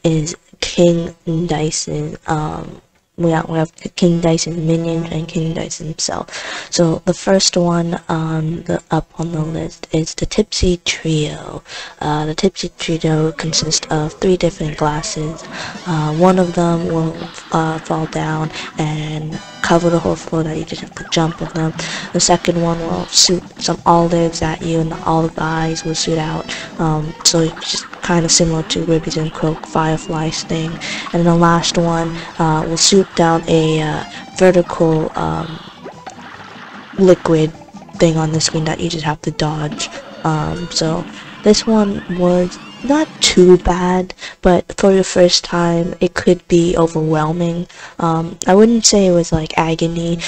is King Dice's we have King Dice's minions and King Dice himself. So the first one up on the list is the Tipsy Trio. The Tipsy Trio consists of 3 different glasses. One of them will fall down and cover the whole floor that you just have to jump with them. The second one will shoot some olives at you, and the olive eyes will shoot out. So it's just kind of similar to Ribby and Croacks Fireflies thing. And the last one will shoot down a vertical liquid thing on the screen that you just have to dodge. So this one was not too bad, but for your first time it could be overwhelming. I wouldn't say it was like agony,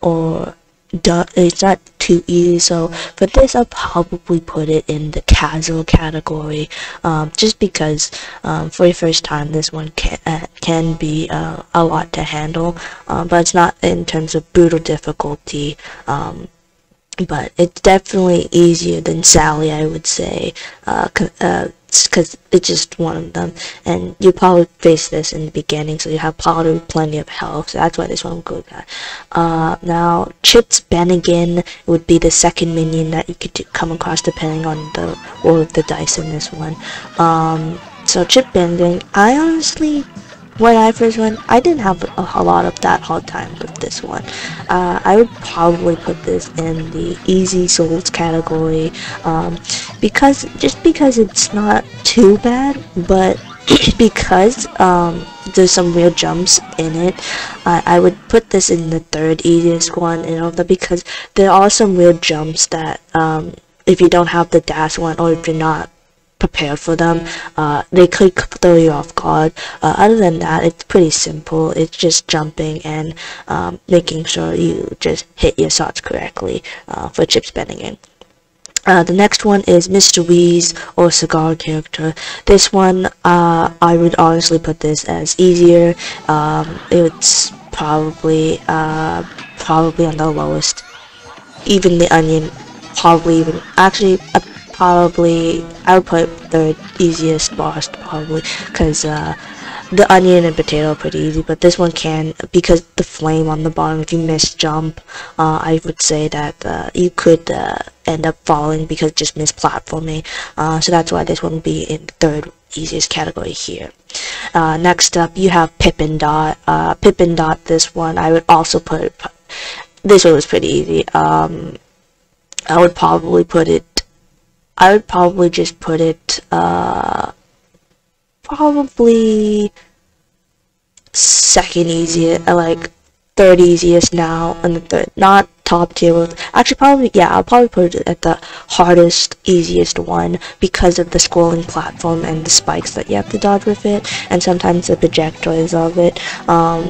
or it's not too easy, so for this I'll probably put it in the casual category, just because for your first time this one can be a lot to handle, but it's not in terms of brutal difficulty, but it's definitely easier than Sally, I would say, because it's just one of them, and you probably face this in the beginning, so you have probably plenty of health, so that's why this one goes at. Now, Chip's Bettigan would be the second minion that you could come across depending on the roll of the dice in this one. So Chip Bettigan, I honestly, when I first went, I didn't have a lot of that hard time with this one. I would probably put this in the easy souls category. because it's not too bad, but because there's some real jumps in it, I would put this in the third easiest one, and all that, because there are some real jumps that if you don't have the dash one, or if you're not prepared for them, they could throw you off guard. Other than that, it's pretty simple. It's just jumping and making sure you just hit your shots correctly for chip spending in. The next one is Mr. Wheeze or Cigar character. This one, I would honestly put this as easier. It's probably on the lowest. Even the onion, probably even, actually, I would put third easiest boss, probably, because the onion and potato are pretty easy, but this one can, because the flame on the bottom, if you miss jump, I would say that you could end up falling because just miss platforming, so that's why this one would be in third easiest category here. Next up, you have Pip and Dot. Pip and Dot, this one, I would also put, this one was pretty easy. I would probably just put it, probably second easiest, like third easiest now, and the third, not top tier. Actually, probably, yeah, I'll probably put it at the hardest, easiest one because of the scrolling platform and the spikes that you have to dodge with it, and sometimes the projectiles of it,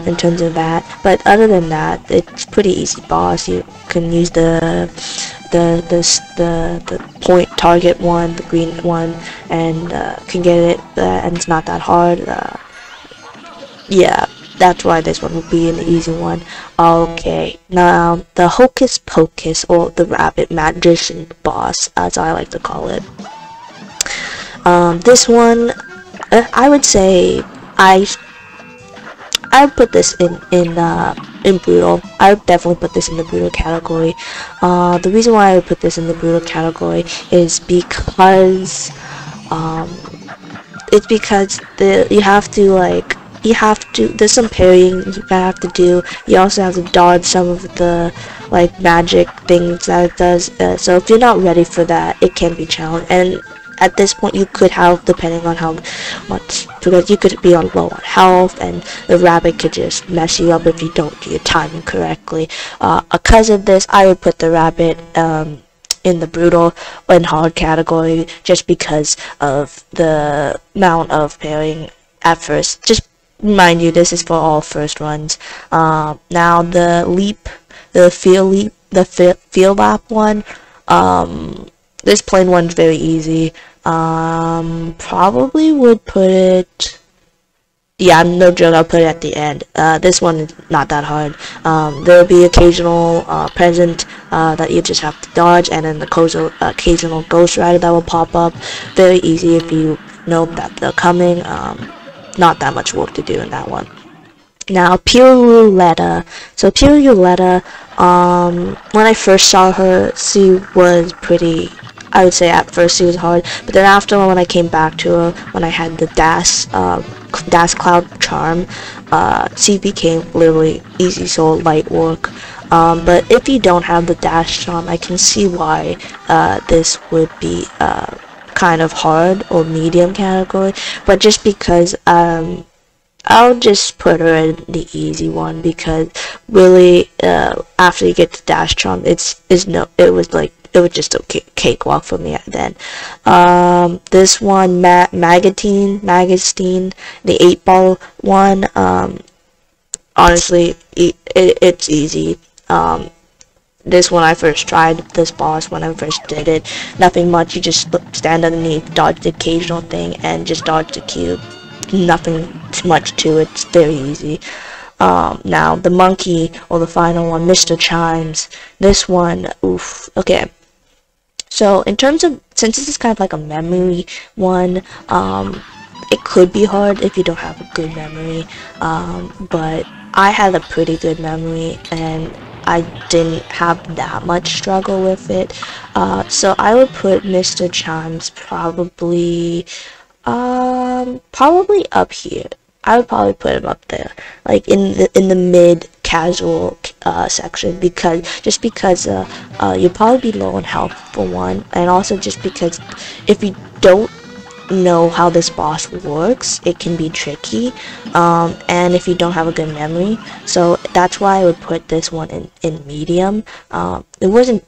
in terms of that. But other than that, it's pretty easy boss. You can use the point target one, the green one, and can get it, and it's not that hard. Yeah, that's why this one would be an easy one. Okay, now the Hocus Pocus, or the Rabbit Magician boss, as I like to call it. This one, I would say I would put this in brutal. I would definitely put this in the brutal category. The reason why I would put this in the brutal category is because it's because there's some parrying you have to do. You also have to dodge some of the like magic things that it does. So if you're not ready for that, it can be challenging. And at this point, you could have, depending on how much, because you could be on low on health, and the rabbit could just mess you up if you don't do your timing correctly. Because of this, I would put the rabbit in the brutal and hard category, just because of the amount of parrying at first. Just mind you, this is for all first runs. Now the Phear Lap one, this plain one's very easy. Probably would put it, yeah, no joke, I'll put it at the end. This one is not that hard. There'll be occasional present that you just have to dodge, and then the occasional ghost rider that will pop up. Very easy if you know that they're coming. Not that much work to do in that one. Now, Pirouletta. So Pirouletta, when I first saw her, she was pretty, I would say at first she was hard, but then after, when I came back to her, when I had the Dash Cloud Charm, she became literally easy, so light work. But if you don't have the Dash Charm, I can see why this would be kind of hard or medium category, but just because I'll just put her in the easy one, because really after you get the Dash Charm, it was just a cakewalk for me then. This one, Mangosteen, the 8-ball one, honestly, it's easy. This one I first tried, this boss, when I first did it, nothing much. You just stand underneath, dodge the occasional thing, and just dodge the cube. Nothing too much to it. It's very easy. Now the monkey, or the final one, Mr. Chimes. This one, oof. Okay. So in terms of, since this is kind of like a memory one, it could be hard if you don't have a good memory. But I had a pretty good memory, and I didn't have that much struggle with it. So I would put Mr. Chimes probably up here. I would probably put him up there, like in the mid casual section, because you'll probably be low on health for one, and also just because if you don't know how this boss works, it can be tricky, and if you don't have a good memory. So that's why I would put this one in medium. It wasn't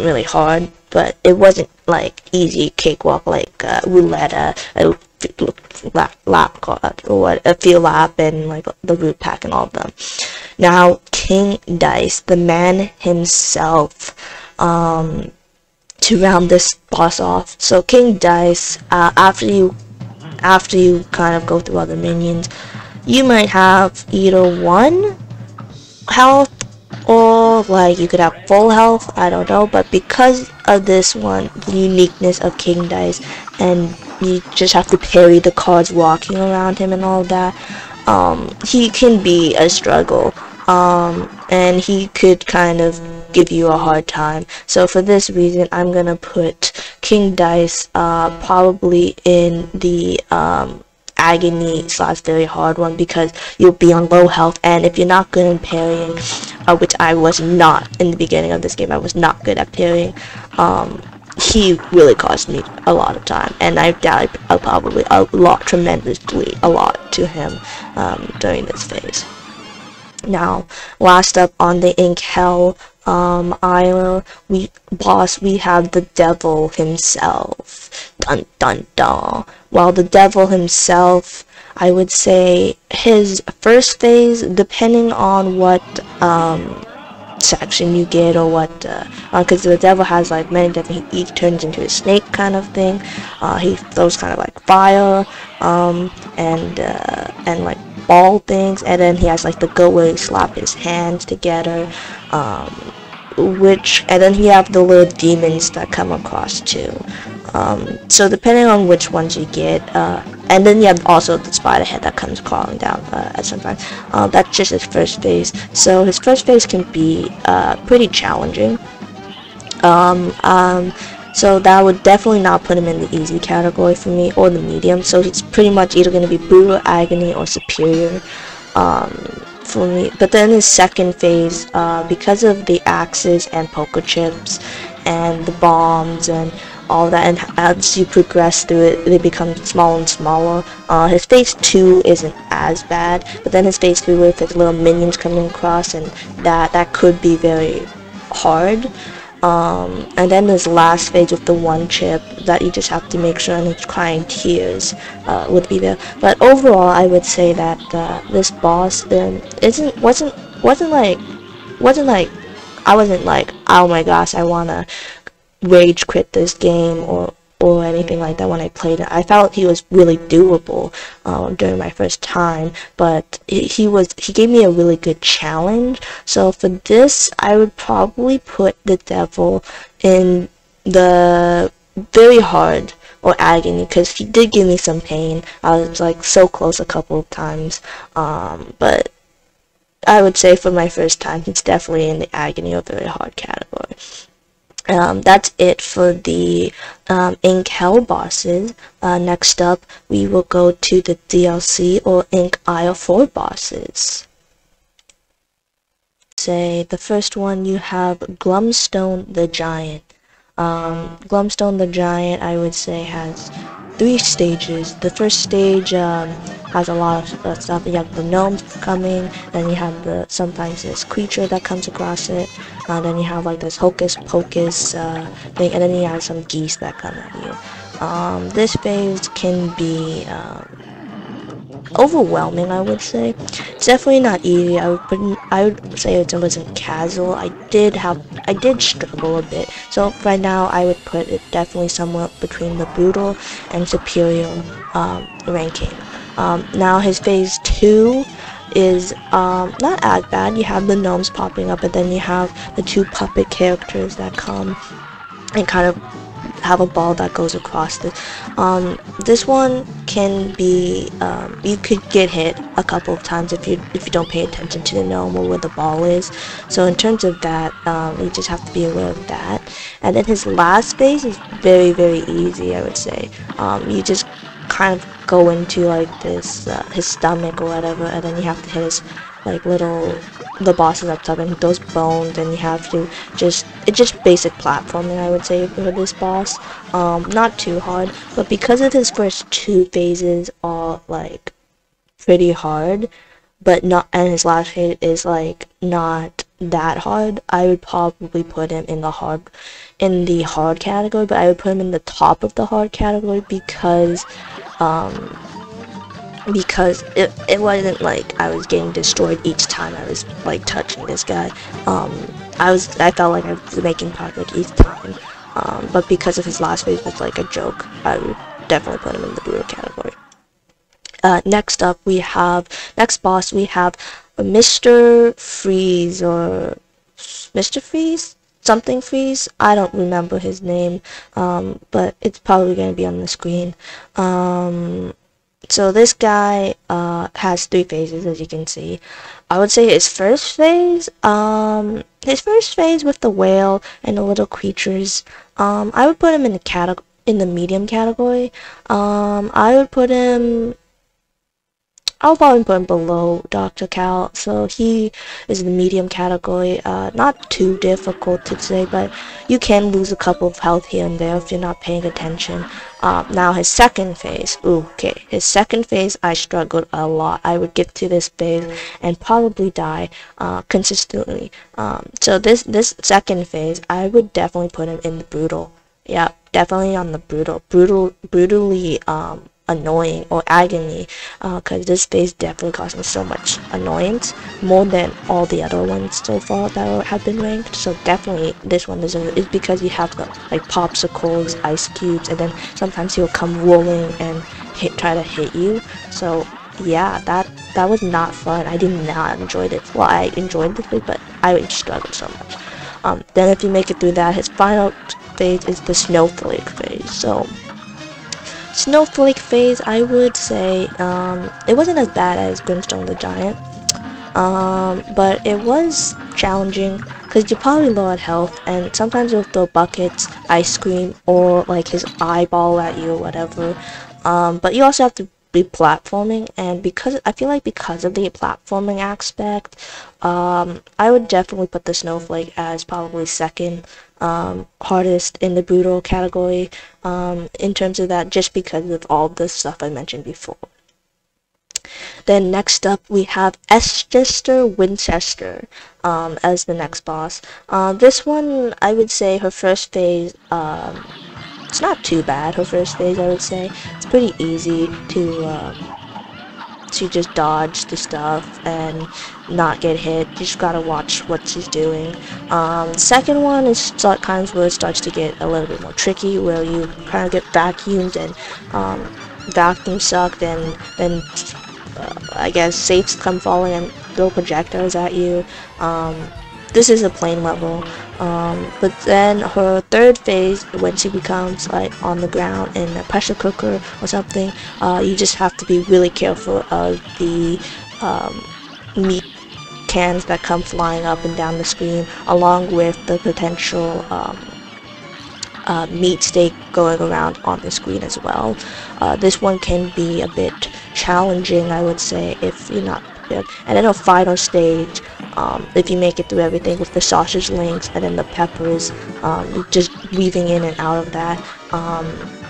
really hard, but it wasn't like easy cakewalk like Roulette, lap card, or what, a Phear Lap, and like the root pack and all of them. Now King Dice, the man himself, to round this boss off. So King Dice, after you kind of go through other minions, you might have either 1 health, or like you could have full health, I don't know, but because of this one, the uniqueness of King Dice, and you just have to parry the cards walking around him and all that, he can be a struggle, and he could kind of give you a hard time. So for this reason, I'm gonna put King Dice probably in the agony / very hard one, because you'll be on low health, and if you're not good in parrying, which I was not in the beginning of this game, I was not good at parrying, he really cost me a lot of time, and I died probably tremendously a lot to him during this phase. Now, last up on the Inkwell island, we have the devil himself. Dun dun dun. While the devil himself, I would say his first phase, depending on what section you get, or what, because the devil has like many different, he turns into a snake kind of thing, he throws kind of like fire, and like ball things, and then he has like the go where he slap his hands together, and then he have the little demons that come across too. So depending on which ones you get, and then you have also the spider head that comes crawling down at some time. That's just his first phase. So his first phase can be pretty challenging. So that would definitely not put him in the easy category for me, or the medium. So it's pretty much either going to be brutal, agony, or superior for me. But then his second phase, because of the axes and poker chips and the bombs and all that, and as you progress through it, they become smaller and smaller. His phase 2 isn't as bad, but then his phase 3 with his little minions coming across, and that could be very hard. And then this last phase with the 1 chip that you just have to make sure, and it's crying tears would be there. But overall, I would say that this boss wasn't like I wasn't like, oh my gosh, I wanna rage quit this game or anything like that when I played it. I felt he was really doable during my first time, but he gave me a really good challenge. So for this, I would probably put the devil in the very hard or agony, because he did give me some pain. I was like so close a couple of times, but I would say for my first time, he's definitely in the agony or very hard category. That's it for the Inkwell bosses. Next up, we will go to the DLC or Ink Isle 4 bosses. Say the first one, you have Glumstone the Giant. Glumstone the Giant, I would say, has 3 stages. The first stage has a lot of stuff. You have the gnomes coming, then you have sometimes this creature that comes across it, then you have like this Hocus Pocus thing, and then you have some geese that come at you. This phase can be overwhelming, I would say. It's definitely not easy. I would say it wasn't casual. I did struggle a bit. So right now I would put it definitely somewhere between the brutal and superior ranking. Now his phase 2 is not as bad. You have the gnomes popping up, and then you have the 2 puppet characters that come and kind of have a ball that goes across this. This one can be, you could get hit a couple of times if you don't pay attention to the gnome or where the ball is. So in terms of that, you just have to be aware of that. And then his last phase is very, very easy, I would say. You just kind of go into like this his stomach or whatever, and then you have to hit his like the bosses up top and those bones, and you have to it's just basic platforming, I would say, for this boss. Not too hard, but because of his first 2 phases are like pretty hard, but not, and his last phase is like not that hard, I would probably put him in the hard category, but I would put him in the top of the hard category because it wasn't like I was getting destroyed each time I was like touching this guy. I felt like I was making progress each time. But because of his last phase was like a joke, I would definitely put him in the brutal category. Next boss we have Mr. Freeze, or Mr. Freeze? Something Freeze? I don't remember his name, but it's probably going to be on the screen. So this guy has 3 phases, as you can see. I would say his first phase with the whale and the little creatures, I would put him in the medium category. I'll probably put him below Dr. Kahl, so he is in the medium category. Not too difficult to say, but you can lose a couple of health here and there if you're not paying attention. Now his second phase, his second phase I struggled a lot. I would get to this phase and probably die consistently. So this second phase, I would definitely put him in the brutal. Yeah, definitely on the brutally annoying or agony, because this phase definitely caused me so much annoyance, more than all the other ones so far that have been ranked. So definitely this one is because you have the like popsicles, ice cubes, and then sometimes he'll come rolling and try to hit you. So yeah, that was not fun. I did not enjoy it. Well, I enjoyed the phase, but I struggled so much. Then if you make it through that, his final phase is the snowflake phase. So snowflake phase, I would say, it wasn't as bad as Glumstone the Giant, but it was challenging because you're probably low at health, and sometimes you'll throw buckets, ice cream, or like his eyeball at you or whatever. But you also have to be platforming, and I feel like because of the platforming aspect, I would definitely put the snowflake as probably second hardest in the brutal category, in terms of that, just because of all the stuff I mentioned before. Then next up we have Esther Winchester as the next boss. This one, I would say her first phase, it's not too bad. Her first phase, I would say, it's pretty easy to just dodge the stuff and not get hit. You just gotta watch what she's doing. Second one is kind of where it starts to get a little bit more tricky, where you kind of get vacuumed and vacuum sucked, and then I guess safes come falling and throw projectiles at you. This is a plain level, but then her third phase, when she becomes like on the ground in a pressure cooker or something, you just have to be really careful of the meat cans that come flying up and down the screen, along with the potential meat steak going around on the screen as well. This one can be a bit challenging, I would say, if you're not prepared. And then a final stage, if you make it through everything with the sausage links and then the peppers, just weaving in and out of that,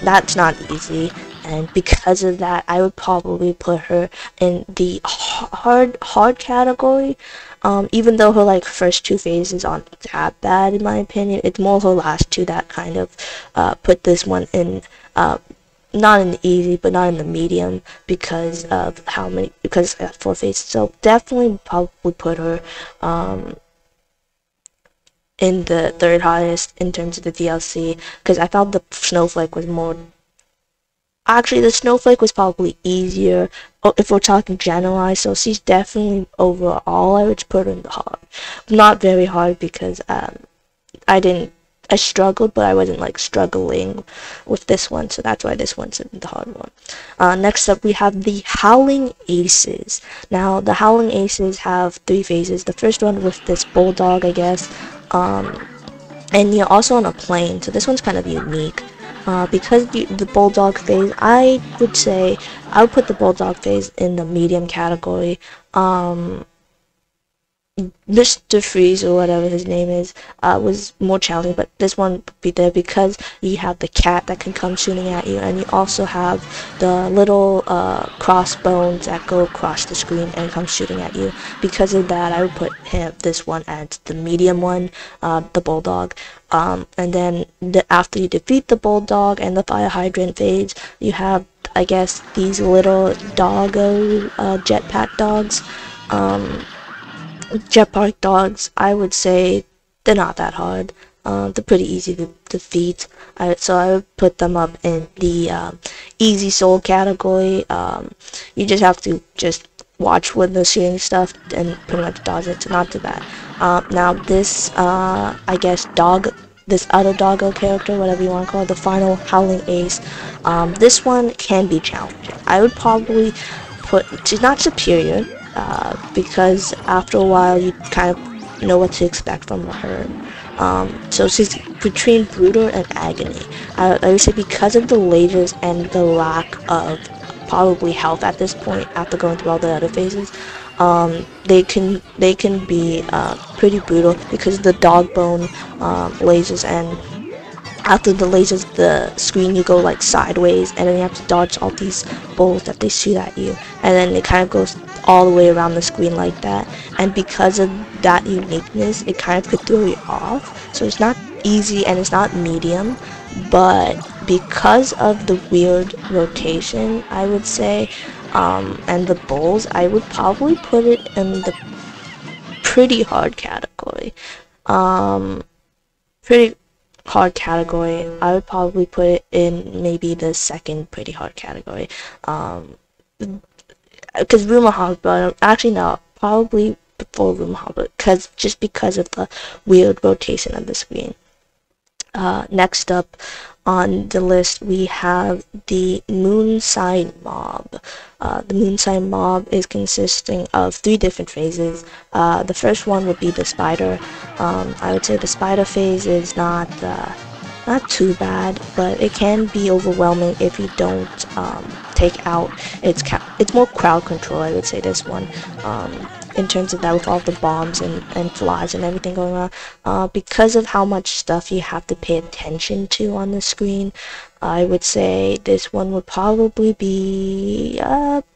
that's not easy. And because of that, I would probably put her in the hard category. Even though her like first 2 phases aren't that bad in my opinion, it's more her last 2 that kind of put this one in, not in the easy, but not in the medium, because of 4 phases. So definitely probably put her in the third hardest in terms of the DLC, because I felt the snowflake was more. Actually, the snowflake was probably easier if we're talking generalized, so she's definitely overall, I would put her in the hard. Not very hard, because I struggled, but I wasn't like struggling with this one, so that's why this one's in the hard one. Next up we have the Howling Aces. Now the Howling Aces have 3 phases. The first one with this bulldog, I guess, and you're also on a plane, so this one's kind of unique. Because the Bulldog phase, I would say I would put the Bulldog phase in the medium category. Mr. Freeze, or whatever his name is, was more challenging, but this one would be there because you have the cat that can come shooting at you, and you also have the little crossbones that go across the screen and come shooting at you. Because of that, I would put this one as the medium one, the Bulldog. And then after you defeat the Bulldog and the Fire Hydrant phase, you have, I guess, these little doggo jetpack dogs. Jetpack dogs, I would say they're not that hard. They're pretty easy to defeat. So I would put them up in the easy soul category. You just have to just watch when they're shooting stuff and pretty much dodge it. So not too bad. Now this, I guess, this other doggo character, whatever you want to call it, the final Howling Ace. This one can be challenging. I would probably put, she's not superior. Because after a while you kind of know what to expect from her. So she's between Brutal and Agony. I would say because of the lasers and the lack of probably health at this point after going through all the other phases, they can be pretty brutal because of the dog bone lasers, and after the lasers, the screen, you go like sideways, and then you have to dodge all these balls that they shoot at you, and then it kind of goes all the way around the screen like that. And because of that uniqueness, it kind of could throw you off. So it's not easy and it's not medium, but because of the weird rotation, I would say, and the balls, I would probably put it in the pretty hard category. Pretty hard category, I would probably put it in maybe the second pretty hard category. Because Rumor Hog, actually no, probably before Rumor Hog, just because of the weird rotation of the screen. Next up on the list, we have the Moonshine Mob. The Moonshine Mob is consisting of 3 different phases. The first one would be the Spider. I would say the Spider phase is not too bad, but it can be overwhelming if you don't take out it's more crowd control, I would say, this one. In terms of that, with all the bombs and flies and everything going on, because of how much stuff you have to pay attention to on the screen, I would say this one would probably be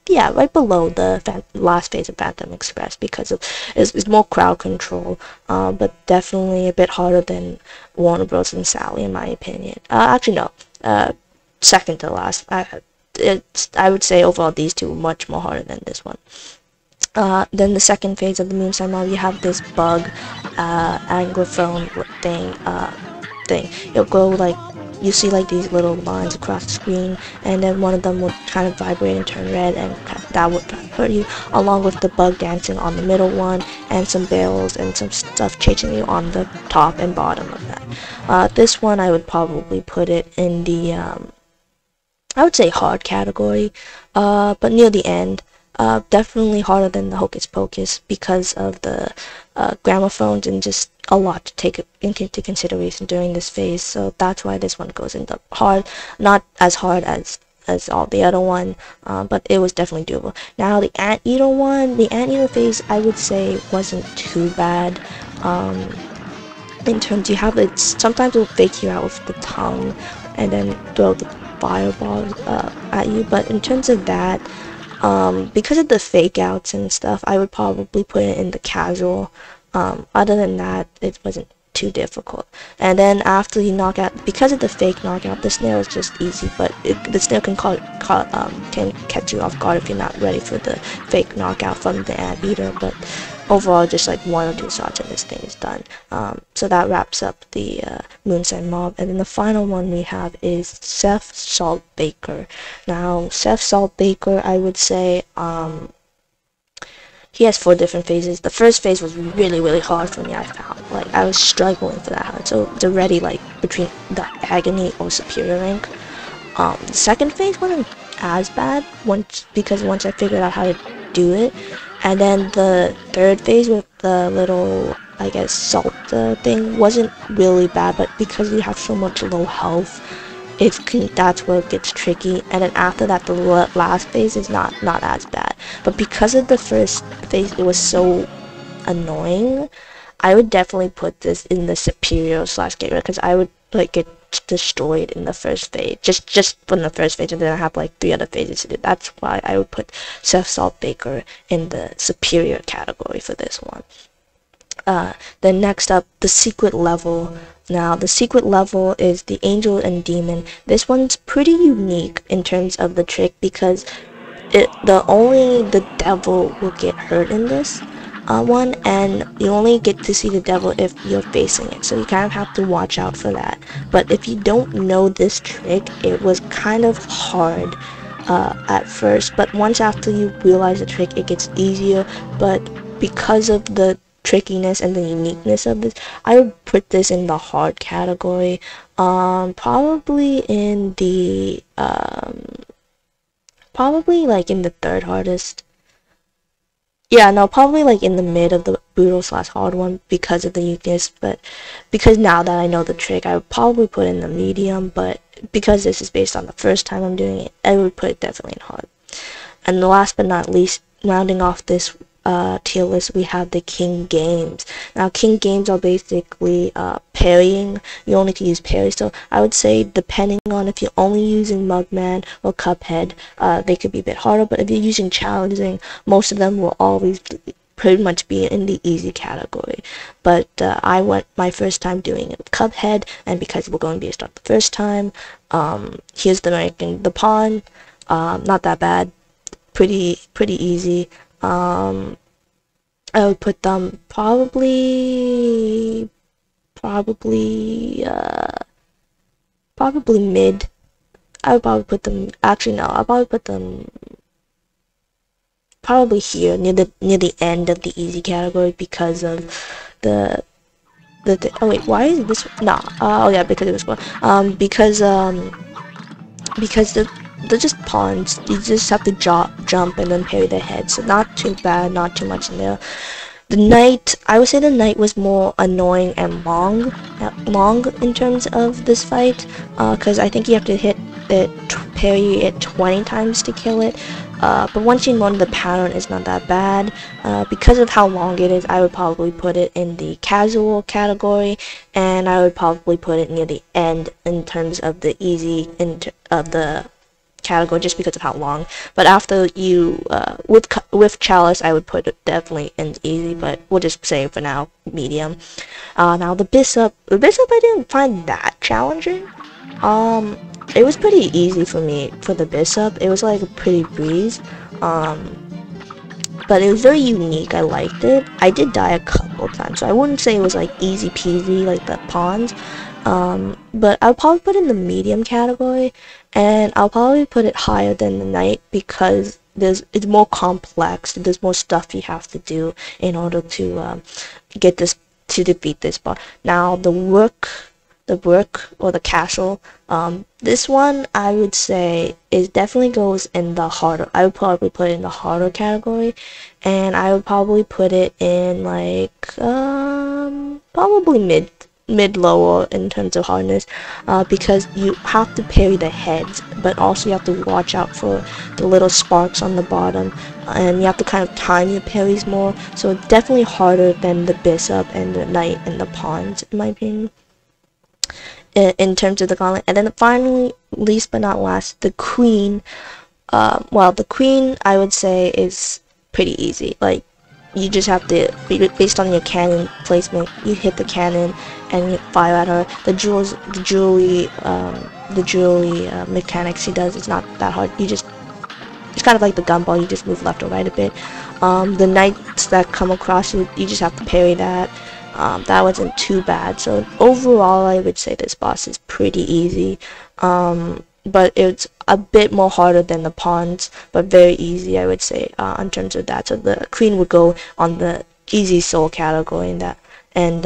yeah, right below the last phase of Phantom Express, because of it's more crowd control, but definitely a bit harder than Warner Bros. And Sally, in my opinion. Actually no, second to last. I would say overall these two are much more harder than this one. Then the second phase of the Moonshine Mob, you have this bug anglophone thing. It'll go like, you see like these little lines across the screen, and then one of them would kind of vibrate and turn red, and that would hurt you, along with the bug dancing on the middle one, and some barrels and some stuff chasing you on the top and bottom of that. This one I would probably put it in the I would say hard category, but near the end. Definitely harder than the Hocus Pocus because of the gramophones and just a lot to take into consideration during this phase. So that's why this one goes into hard, not as hard as all the other one, but it was definitely doable. Now the Anteater one, the Anteater phase, I would say wasn't too bad. In terms, you have it, sometimes it'll fake you out with the tongue and then throw the fireballs at you, but in terms of that, because of the fake outs and stuff, I would probably put it in the casual. Other than that, it wasn't too difficult. And then after you knock out, because of the fake knockout, the snail is just easy, but the snail can can catch you off guard if you're not ready for the fake knockout from the Anteater. But overall, just like 1 or 2 shots and this thing is done. So that wraps up the Moonshine Mob. And then the final one we have is Seth Saltbaker. Now, Seth Saltbaker, I would say, he has 4 different phases. The first phase was really hard for me, I found. Like, I was struggling for that hard. So it's already like between the Agony or Superior rank. The second phase wasn't as bad because once I figured out how to do it. And then the third phase with the little, I guess, salt thing wasn't really bad, but because you have so much low health, that's where it gets tricky, and then after that the last phase is not as bad. But because of the first phase, it was so annoying, I would definitely put this in the superior / gateway, because I would like get destroyed in the first phase, just from the first phase, and then I have like 3 other phases to do. That's why I would put Chef Salt Baker in the superior category for this one. Then next up, the secret level. Now, the secret level is the Angel and Demon. This one's pretty unique in terms of the trick, because only the devil will get hurt in this one, and you only get to see the devil if you're facing it, so you kind of have to watch out for that. But if you don't know this trick, it was kind of hard at first, but once after you realize the trick, it gets easier. But because of the trickiness and the uniqueness of this, I would put this in the hard category, probably in the probably like in the 3rd hardest. Yeah, no, probably like in the mid of the brutal / hard one because of the uniqueness, but because now that I know the trick, I would probably put it in the medium, but because this is based on the first time I'm doing it, I would put it definitely in hard. And last but not least, rounding off this tier list, we have the King Games. Now, King Games are basically parrying. You only can use parry, so I would say depending on if you're only using Mugman or Cuphead, they could be a bit harder, but if you're using challenging, most of them will always pretty much be in the easy category. But I went my first time doing it with Cuphead, and because we're going based on the first time, here's the ranking. The Pawn, not that bad, pretty easy. I would put them probably mid. I would probably put them, actually no, I'll probably put them probably here near the end of the easy category, because of the oh wait, why is this oh yeah, because it was one, because they're just pawns. You just have to jump and then parry their head, so not too bad, not too much in there. The Knight, I would say the Knight was more annoying and long in terms of this fight, because I think you have to hit it, parry it 20 times to kill it, but once you learn the pattern, it's not that bad. Because of how long it is, I would probably put it in the casual category, and I would probably put it near the end in terms of the easy of the category, just because of how long. But after you with Chalice, I would put it definitely in easy, but we'll just say for now medium. Now the Bishop I didn't find that challenging. It was pretty easy for me for the Bishop. It was like a pretty breeze, but it was very unique. I liked it. I did die a couple times, so I wouldn't say it was like easy peasy like the pawns. But I'll probably put it in the medium category, and I'll probably put it higher than the Knight, because it's more complex. There's more stuff you have to do in order to defeat this boss. Now the Rook or the Castle, this one I would say definitely goes in the harder. I would probably put it in the harder category, and I would probably put it in like probably mid lower in terms of hardness, because you have to parry the heads, but also you have to watch out for the little sparks on the bottom, and you have to kind of time your parries more, so it's definitely harder than the Bishop and the Knight and the Pawns, in my opinion, in terms of the gauntlet. And then finally, least but not last, the Queen. Well, the Queen, I would say, is pretty easy. Like, you just have to, based on your cannon placement, you hit the cannon and you fire at her. The jewelry mechanics she does, it's not that hard. It's kind of like the gumball, you just move left or right a bit. The knights that come across you, you just have to parry that. That wasn't too bad. So overall, I would say this boss is pretty easy. But it's a bit more harder than the pawns, but very easy, I would say, in terms of that. So the Queen would go on the easy soul category in that, and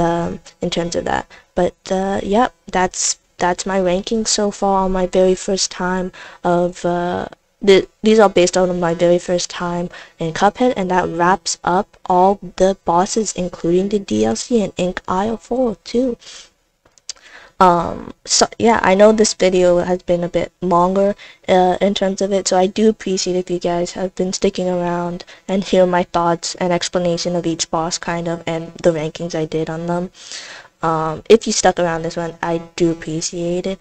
in terms of that. But yep, that's my ranking so far on my very first time of these are based on my very first time in Cuphead, and that wraps up all the bosses, including the DLC and Ink Isle 4 too. So yeah, I know this video has been a bit longer in terms of it, so I do appreciate if you guys have been sticking around and hear my thoughts and explanation of each boss kind of, and the rankings I did on them. If you stuck around this one, I do appreciate it.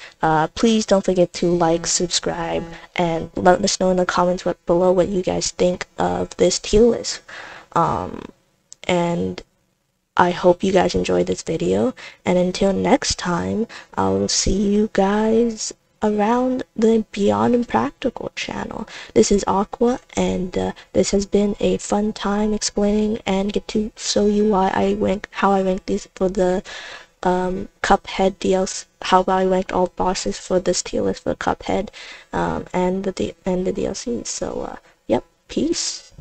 Please don't forget to like, subscribe, and let us know in the comments below what you guys think of this tier list. And I hope you guys enjoyed this video, and until next time, I will see you guys around the Beyond Impractical channel. This is Aqua, and this has been a fun time explaining and get to show you how I rank these for the Cuphead DLC, how I ranked all bosses for this tier list for Cuphead, and the DLCs. So, yep, peace.